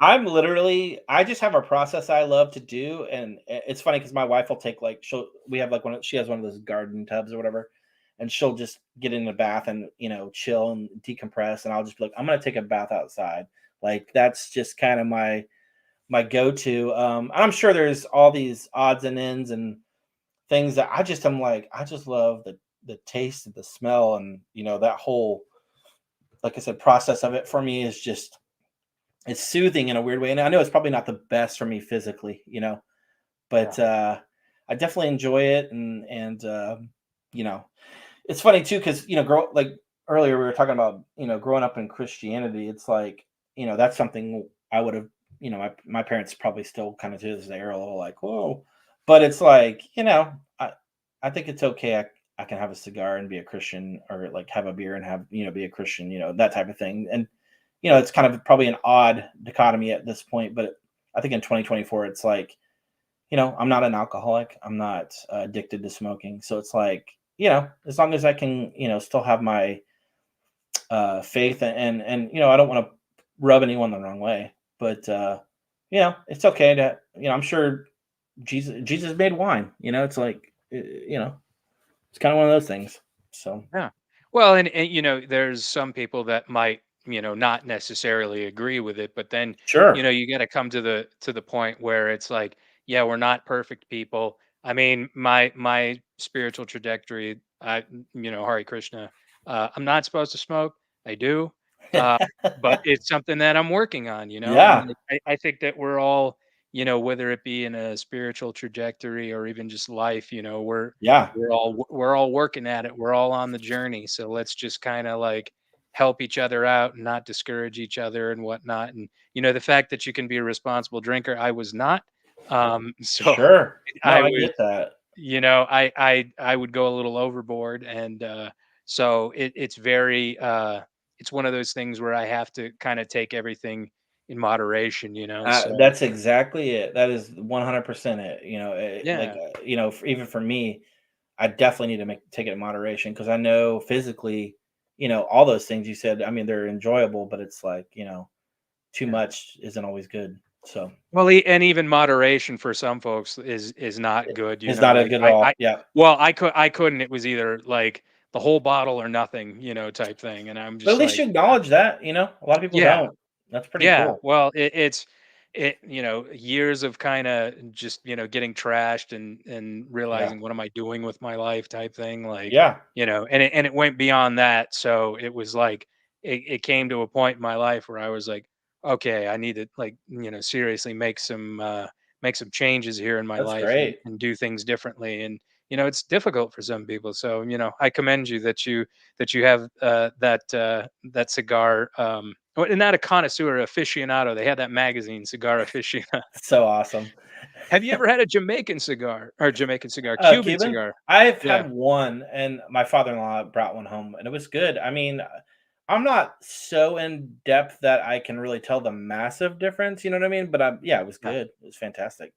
I just have a process I love to do, and it's funny because my wife will take like we have like she has one of those garden tubs or whatever, and she'll just get in the bath and chill and decompress, and I'll just be like, I'm gonna take a bath outside. Like that's just kind of my go-to. And I'm sure there's all these odds and ends and things that I'm like, I just love the taste and the smell and that whole, like I said, process of it for me is just it's soothing in a weird way. And I know it's probably not the best for me physically, but Yeah. I definitely enjoy it. And you know, it's funny too because grow like earlier we were talking about growing up in Christianity. It's like that's something I would have my parents probably still kind of to this day are a little like whoa, but it's like I think it's okay. I can have a cigar and be a Christian, or like have a beer and have be a Christian, that type of thing. And it's kind of probably an odd dichotomy at this point, but I think in 2024 it's like I'm not an alcoholic. I'm not addicted to smoking. So it's like, as long as I can, still have my faith and I don't want to rub anyone the wrong way, but it's okay to, I'm sure Jesus made wine, it's like, it's kind of one of those things. So Yeah. Well, and there's some people that might, not necessarily agree with it, but then, sure. you got to come to the point where it's like, yeah, we're not perfect people. I mean, my spiritual trajectory, Hare Krishna, I'm not supposed to smoke. I do. Uh, but it's something that I'm working on, and Yeah. like, I think that we're all, whether it be in a spiritual trajectory or even just life, we're Yeah. we're all working at it. We're all on the journey. So let's just kind of like help each other out and not discourage each other and whatnot. And the fact that you can be a responsible drinker, I was not. So Sure. No, I I was, get that. I would go a little overboard, and so it's very it's one of those things where I have to kind of take everything in moderation. So That's exactly it. That is 100% it. yeah, Even for me, I definitely need to take it in moderation because I know physically, all those things you said. I mean, they're enjoyable, but it's like, too yeah. much isn't always good. So Well, and even moderation for some folks is not good. it's not a Like good at all. Yeah. well, I couldn't. It was either like the whole bottle or nothing, type thing. And I'm But at just least like, you acknowledge that. A lot of people yeah, don't. That's pretty yeah. cool. Well, years of kind of just getting trashed and Yeah. realizing what am I doing with my life type thing. Like Yeah. and it went beyond that. So it was like it came to a point in my life where I was like, okay, I need to like seriously make some changes here in my That's life and great. do things differently. And it's difficult for some people. So I commend you that you have that cigar. And not a connoisseur, aficionado. They had that magazine, Cigar Aficionado. So awesome. Have you ever had a Jamaican cigar or Jamaican cigar, Cuban Cuban? cigar? I've Yeah. had one, and my father-in-law brought one home, and it was good. I mean, I'm not so in depth that I can really tell the massive difference, you know what I mean? But, yeah, it was Yeah. good. It was fantastic.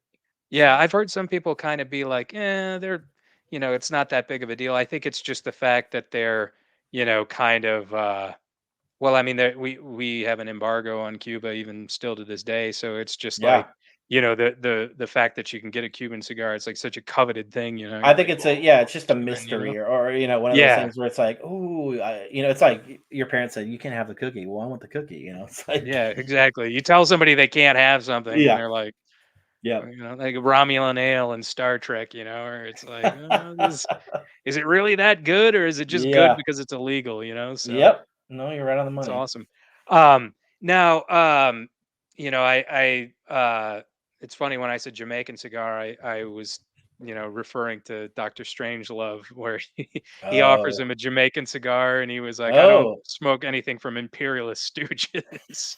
Yeah, So, I've heard some people kind of be like, they're, it's not that big of a deal. I think it's just the fact that they're, kind of, well, I mean, we have an embargo on Cuba even still to this day, so it's just like, yeah. the fact that you can get a Cuban cigar, it's like such a coveted thing. I You're think like, it's oh, yeah, it's just a Cuban, mystery or one of those Yeah, things where it's like, "Ooh," it's like your parents said, "You can't have the cookie." Well, I want the cookie, It's like yeah, exactly. You tell somebody they can't have something, and yeah, they're like, yep. like Romulan ale in Star Trek, or it's like, is it really that good, or is it just good Yeah. because it's illegal? So Yep. No, you're right on the it's money. awesome. Now, it's funny when I said Jamaican cigar, I was, referring to Dr. Strangelove, where he offers Oh. him a Jamaican cigar, and he was like, I don't Oh. smoke anything from imperialist stooges.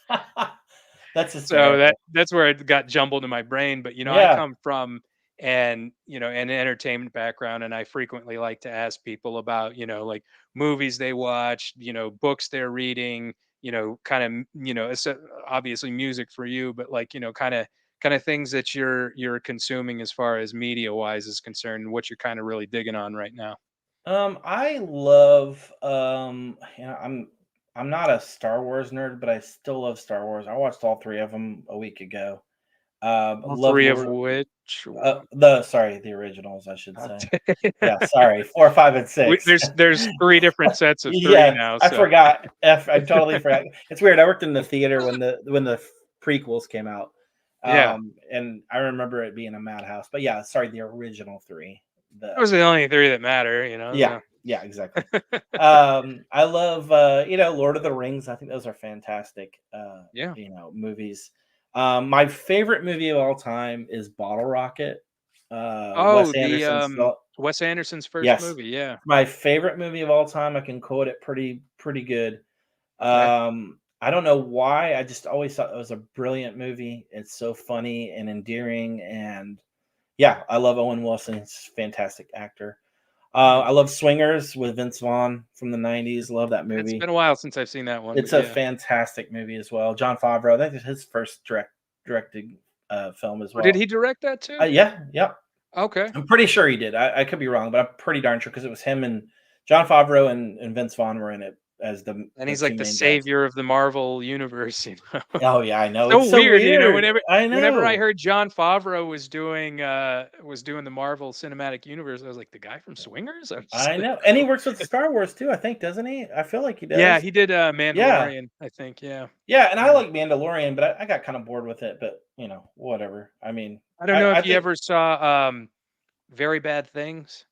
That's So hysterical. that's where it got jumbled in my brain. But I Yeah. come from an entertainment background, and I frequently like to ask people about like movies they watch, books they're reading, kind of it's obviously music for you, but like kind of things that you're consuming as far as media wise is concerned, what you're kind of really digging on right now. I love I'm not a Star Wars nerd, but I still love Star Wars. I watched all three of them a week ago. All Love three of Lord which the originals, I should say. Yeah, sorry. 4, 5, and 6. there's three different sets of three Yeah, now, I so forgot. I totally forgot. It's weird. I worked in the theater when the prequels came out. yeah. And I remember it being a madhouse. But yeah, sorry, the original 3. The Those are the only three that matter, Yeah, so. yeah, exactly. I love Lord of the Rings. I think those are fantastic Yeah. movies. My favorite movie of all time is Bottle Rocket. Oh, Wes the, Anderson's Wes Anderson's first yes. movie, yeah. My favorite movie of all time. I can quote it pretty good. Okay. I don't know why. I just always thought it was a brilliant movie. It's so funny and endearing, and yeah, I love Owen Wilson. He's a fantastic actor. Mhm. I love Swingers with Vince Vaughn from the '90s. Love that It's movie. been a while since I've seen that one, It's but a yeah. fantastic movie as well. John Favreau. I think it's his first directed film as Oh, did well. he direct that too? Yeah, yeah. Okay. I'm pretty sure he did. I could be wrong, but I'm pretty darn sure because it was him and John Favreau and Vince Vaughn were in it as And the he's two like the main guys. savior of the Marvel universe, Oh yeah, I know. So It's so weird, weird. I whenever I know. heard John Favreau was doing the Marvel Cinematic Universe, I was like, "The guy from Swingers?" I was just I like, know. And he "Oh." works with Star Wars too, I think, doesn't he? I feel like he Yeah, does. he did, Yeah. Mandalorian, I think, yeah. Yeah, and I Yeah. like Mandalorian, but I got kind of bored with it, but whatever. I mean, I don't know I if you think ever saw, Very Bad Things.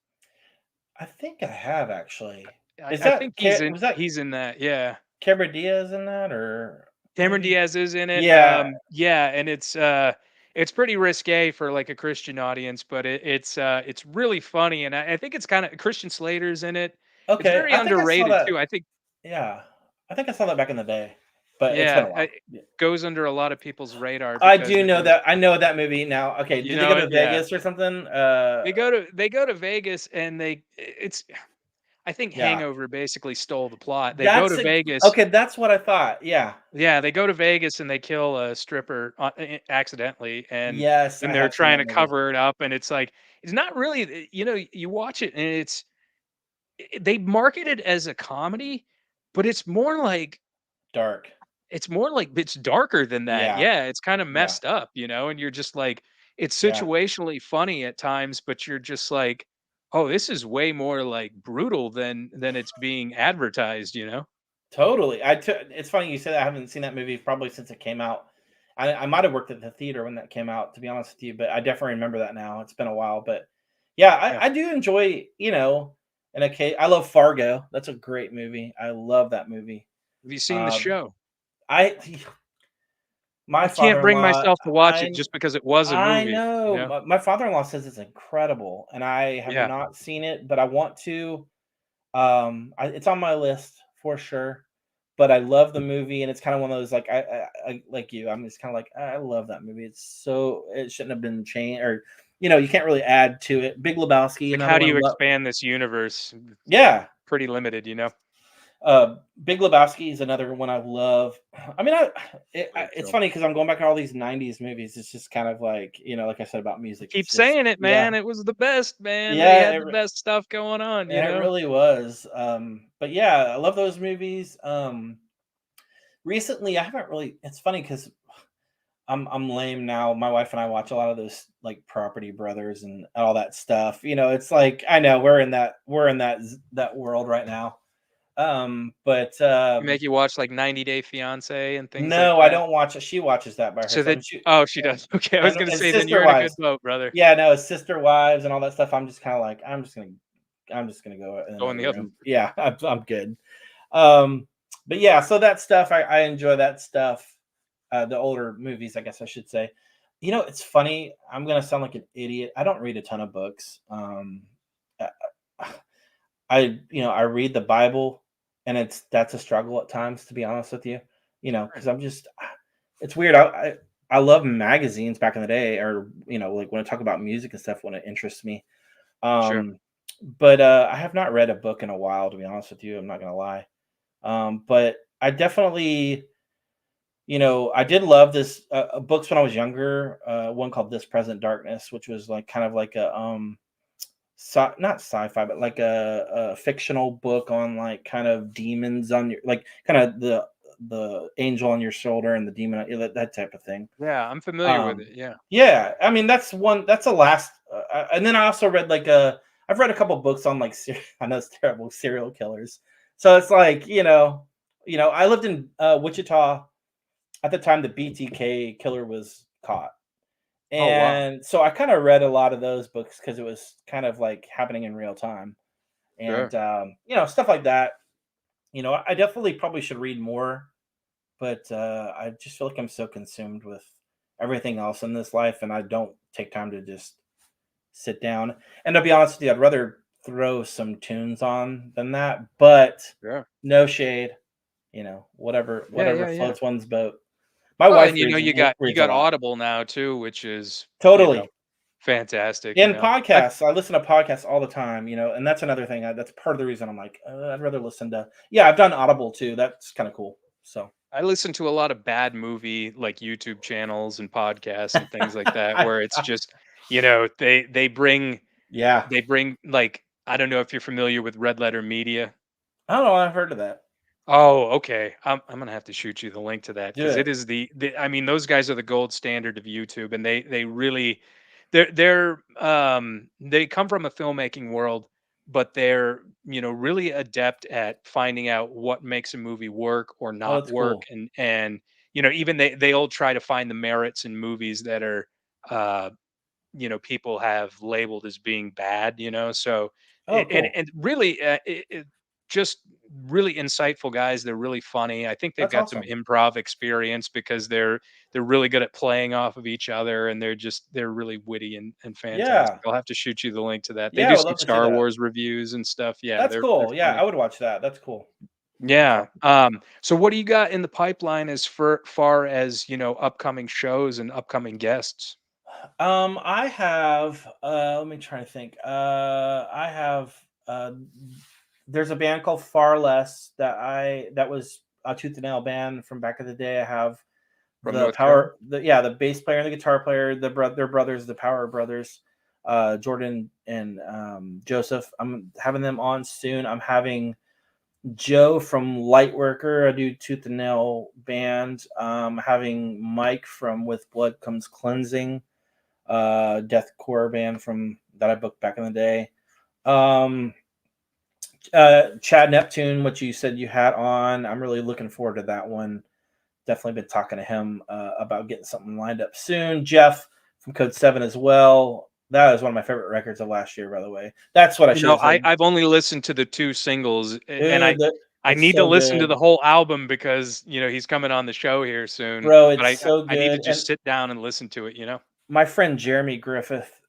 I think I have actually. Is I think was that he's in that, yeah. Cameron Diaz in that or Cameron maybe? Diaz is in it, Yeah. yeah, and it's pretty risque for, like, a Christian audience, but it's really funny, and I think it's kinda Christian Slater's in it. It's Okay. very I think I saw underrated that. too, I think Yeah. I think I saw that back in the day, but it's been Yeah, a while. Yeah. goes under a lot of people's radar I because do it know was, that. I know that movie now. Okay, you did they know go it, to yeah. Vegas or something? They go to Vegas and it's I think Yeah. Hangover basically stole the plot. They go That's to a Vegas. okay, that's what I thought. Yeah. Yeah, they go to Vegas and they kill a stripper accidentally, and Yes, then I they're have seen trying that to movie. cover it up, and it's like it's not really. You watch it and they market it as a comedy, but Dark. it's darker than that. Yeah. Yeah, it's kind of Yeah. messed up, and you're just like it's Yeah. situationally funny at times, but you're just like, oh, this is way more like brutal than it's being advertised. Totally. It's funny you said that. I haven't seen that movie probably since it came out. I might have worked at the theater when that came out, to be honest with you, but I definitely remember that now. It's been a while, but yeah, Yeah. I do enjoy, in a case. I love Fargo. That's a great movie. I love that movie. Have you seen the Um, show? I my I can't bring father-in-law, myself to watch it I just because it was a I movie, you know know? my father-in-law says it's incredible, and I have Yeah. not seen it, but I want to. It's on my list for sure. But I love the movie, and it's kind of one of those like I like you. I'm just kind of like I love that movie. It shouldn't have been changed, or you can't really add to it. Big Lebowski, Like, another how do one. you expand this universe? Yeah, Pretty limited. Big Lebowski is another one I love. I mean, Great it's film. funny because I'm going back to all these '90s movies. It's just kind of like like I said about I music. keep It's just saying it, yeah, man. It was the best, man. They yeah. had the best stuff going on, you It know? really was. But yeah, I love those movies. Recently, I haven't really. It's funny because I'm lame now. My wife and I watch a lot of those like Property Brothers and all that stuff. It's like I know we're in that world right now. But They make you watch, like, 90 Day Fiancé and things like no, I that. don't watch it. She watches that by So herself. that And Oh, she does. Okay, I was gonna and say, then Sister you're in a good Wives. boat, brother. Yeah, no, Sister Wives and all that stuff. I'm just kind of like I'm just gonna go in Go in another the oven. room. Yeah, I'm good. Um, but yeah, so that stuff I enjoy that stuff. The older movies, I guess I should say. It's funny. I'm gonna sound like an idiot. I don't read a ton of books. Uh, I read the Bible, and that's a struggle at times, to be honest with you. Right. Because I'm just, it's weird. I love magazines back in the day, or like when I talk about music and stuff when it interests me. Sure. Um, but I have not read a book in a while, to be honest with you. I'm not gonna lie. But I definitely, I did love this books when I was younger. One called This Present Darkness, which was like kind of like a not sci-fi, but like a fictional book on like kind of demons on your like kind of the angel on your shoulder and the demon that type of thing. Yeah, I'm familiar with Um, it, yeah. yeah, I mean that's one. That's a last. And then I also read like a. I've read a couple books on like I know it's terrible serial killers. So it's like I lived in Wichita at the time the BTK killer was caught. Oh, wow. And so I kind of read a lot of those books because it was kind of like happening in real time. And Sure. stuff like that. I definitely probably should read more, but I just feel like I'm so consumed with everything else in this life, and I don't take time to just sit down. And to be honest with you, I'd rather throw some tunes on than that. But Sure. no shade, whatever Yeah, whatever yeah, yeah. floats one's boat. My Well, wife and reads you reads a got lot. Audible now too, which is, Totally. fantastic. In I podcasts, I listen to podcasts all the time, and that's another thing. That's part of the reason I'm like, I'd rather listen to. Yeah, I've done Audible too. That's kind of cool. So, I listen to a lot of bad movie, like, YouTube channels and podcasts and things like that, where it's just, yeah, like, I don't know if you're familiar with Red Letter Media. I don't know. I've heard of that. Oh, okay. I'm gonna have to shoot you the link to that Do because it it. is I mean, those guys are the gold standard of YouTube, and they really they come from a filmmaking world, but they're really adept at finding out what makes a movie work or Oh, not that's work, cool. and even they all try to find the merits in movies that are uh people have labeled as being bad. So Oh, cool. and really just really insightful guys. They're really funny. I think they've That's got some awesome. improv experience because they're really good at playing off of each other, and they're really witty and Yeah, fantastic. I'll have to shoot you the link to that. They yeah. I do would some love to see Star that. Wars reviews and stuff. Yeah, That's they're cool. Yeah, funny. I would watch that. That's cool. Yeah. So, So what do you got in the pipeline as far as, upcoming shows and upcoming guests? I have, let me try to think. I have, uh, there's a band called Far Less that was a Tooth and Nail band from back in the day. I have From North Carolina? the bass player and the guitar player, their brothers, the Power Brothers, Jordan and Joseph. I'm having them on soon. I'm having Joe from Lightworker, a new Tooth and Nail band. Having Mike from With Blood Comes Cleansing, deathcore band from that I booked back in the day. Um, Chad Neptune, which you said you had on. I'm really looking forward to that one. Definitely been talking to him about getting something lined up soon. Jeff from Code 7 as well. That is one of my favorite records of last year, by the way. That's what I should have said. I've only listened to the 2 singles, and Dude, I it's need to so listen to the good. whole album because, he's coming on the show here soon, Bro, but it's so I need to good. And just sit down and listen to it? my friend Jeremy Griffith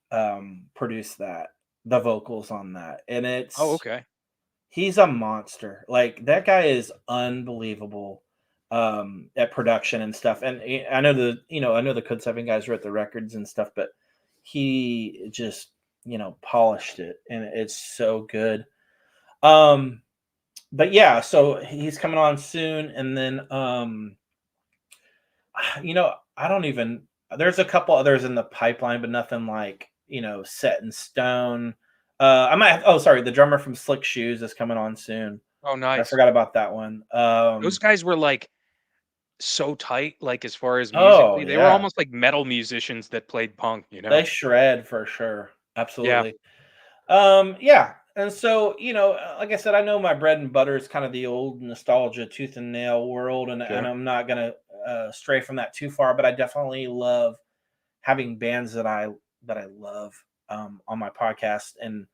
produced that, the vocals on that. And Oh, it's okay. he's a monster. Like that guy is unbelievable at production and stuff. And I know the Code 7 guys wrote the records and stuff, but he just, polished it and it's so good. Um but yeah, so he's coming on soon and then I don't even there's a couple others in the pipeline, but nothing like, set in stone. I might have, oh sorry, the drummer from Slick Shoes is coming on soon. Oh, I nice. forgot about that one. Those guys were, like, so tight, like, as far as Oh musically, they were yeah. almost like metal musicians that played punk? They shred for sure. Yeah, Absolutely. Yeah. And so, like I said, I know my bread and butter is kind of the old nostalgia tooth and nail world, and sure. I'm not gonna stray from that too far, but I definitely love having bands that I love on my podcast, and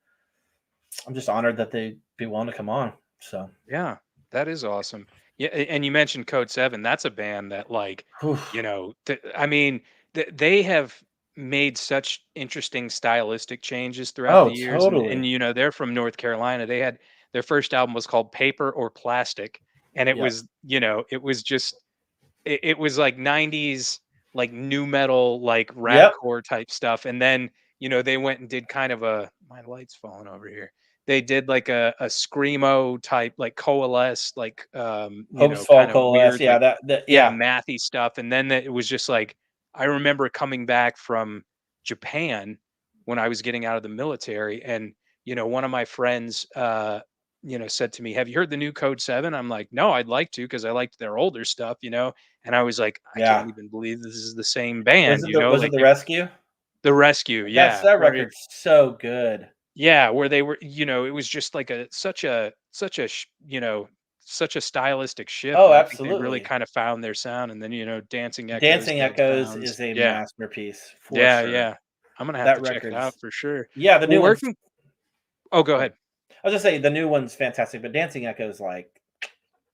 I'm just honored that they be willing to come on. So, Yeah, that is awesome. Yeah, and you mentioned Code 7. That's a band that, like, whew. I mean, they have made such interesting stylistic changes throughout Oh, the years, and totally. they're from North Carolina. They had their first album was called Paper or Plastic, and it Yep. was, it was just it was like 90s, like, new metal, like, Yep. radcore type stuff, and then, they went and did kind of a my light's falling over here. They did, like, a screamo type, like, Coalesce, like, Hopes Fall kind of Coalesce. weird, Yeah. like, That. yeah, Yeah. mathy stuff, and then it was just like I remember coming back from Japan when I was getting out of the military, and, one of my friends, said to me, "Have you heard the new Code 7?" I'm like, "No, I'd like to because I liked their older stuff." And I was like, "I can't Yeah. even believe this is the same band, Was it like the Rescue? The Rescue, yeah, That where it record's so good. yeah, where they were, it was just like such a stylistic shift, Oh, and I think they really absolutely. kind of found their sound, and then, Dancing Echoes, Dancing Dead Echoes Sounds. is a Yeah. masterpiece for Yeah, sure. yeah. I'm gonna have to That check it out record's for sure. yeah, the Well, new where one's can Oh, go sorry. ahead. I was just saying the new one's fantastic, but Dancing Echoes like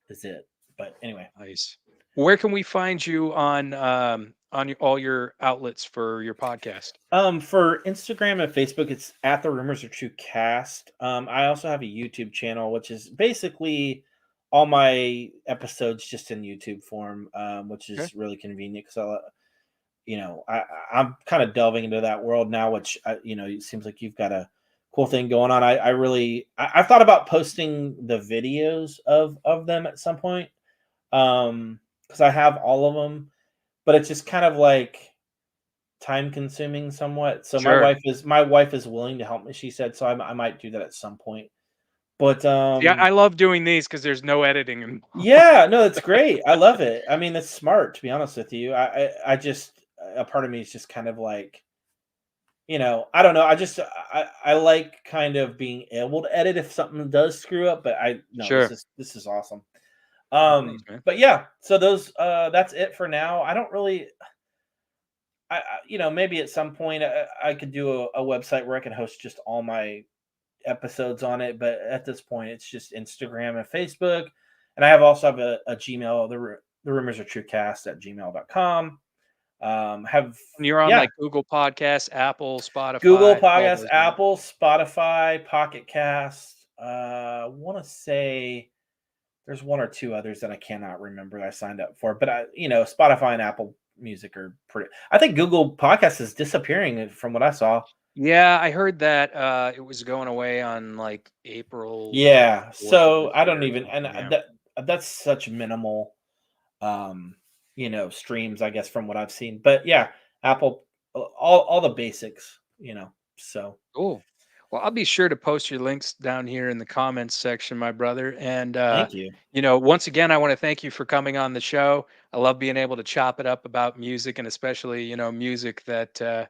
is it. But anyway. Nice. Where can we find you on all your outlets for your podcast? For Instagram and Facebook, it's at the Rumors Are True Cast. I also have a YouTube channel, which is basically all my episodes just in YouTube form, which Okay. is really convenient because I'm kind of delving into that world now, which it seems like you've got a cool thing going on. I've thought about posting the videos of them at some point, because I have all of them, but it's just kind of like time consuming somewhat. So Sure. my wife is willing to help me. She said so. I might do that at some point. But Yeah, I love doing these because there's no editing involved. yeah, no, it's great. I love it. I mean, it's smart to be honest with you. I just a part of me is just kind of like, I don't know. I like kind of being able to edit if something does screw up. But I no, Sure. this is awesome. Thanks, man. But yeah, so those that's it for now. I don't really maybe at some point I could do a website where I can host just all my episodes on it, but at this point it's just Instagram and Facebook. And I also have a Gmail, the rumors are truecast at gmail.com. Have And you're on, yeah, like, Google Podcasts, Apple, Google Spotify, all Podcasts, those, right? Apple, Spotify, Pocket Cast. I want to say there's one or two others that I cannot remember that I signed up for. But Spotify and Apple Music are pretty. I think Google Podcast is disappearing from what I saw. Yeah, I heard that it was going away on like April Yeah. 4th of So this I year don't or even, and something. Yeah. that's such minimal, streams, I guess, from what I've seen. But yeah, Apple, all the basics, So Cool. Well, I'll be sure to post your links down here in the comments section, my brother. And thank you. once again, I want to thank you for coming on the show. I love being able to chop it up about music, and especially music that I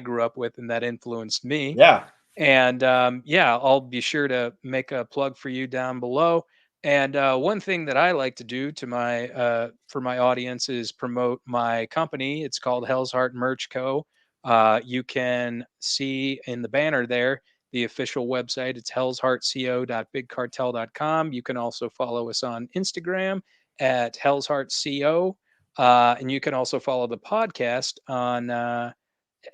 grew up with and that influenced me. Yeah. And yeah, I'll be sure to make a plug for you down below. And one thing that I like to do to my for my audience is promote my company. It's called Hell's Heart Merch Co. You can see in the banner there the official website. It's hellsheartco.bigcartel.com. You can also follow us on Instagram at hellsheartco. And you can also follow the podcast on the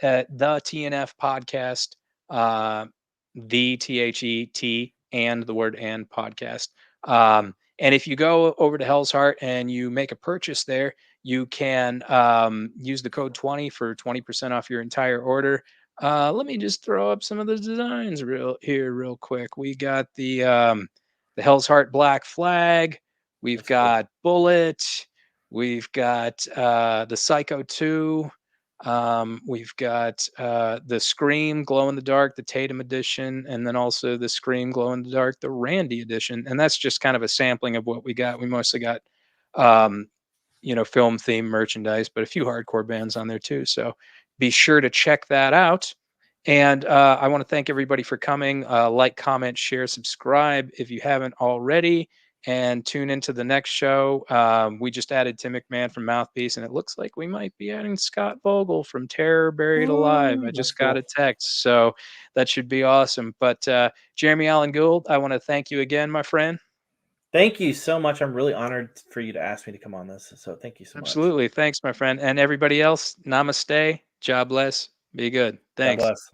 TNF podcast, uh, the THET and the word and podcast. And if you go over to Hell's Heart and you make a purchase there, you can use the code 20 for 20% off your entire order. Let me just throw up some of the designs real quick. We got the Hell's Heart Black Flag. We've That's cool. got Bullet. We've got the Psycho 2. We've got the Scream Glow in the Dark, the Tatum edition, and then also the Scream Glow in the Dark, the Randy edition. And that's just kind of a sampling of what we got. We mostly got, um, film themed merchandise, but a few hardcore bands on there too. So be sure to check that out. And I want to thank everybody for coming. Like, comment, share, subscribe if you haven't already, and tune into the next show. We just added Tim McMahon from Mouthpiece, and it looks like we might be adding Scott Vogel from Terror Buried Alive. I Ooh, that's just got a cool. text, so that should be awesome. But Jeremy Allen Gould, I want to thank you again, my friend. Thank you so much. I'm really honored for you to ask me to come on this. So thank you so much. Absolutely. Thanks, my friend. And everybody else, namaste. God bless. Be good. God Thanks. bless.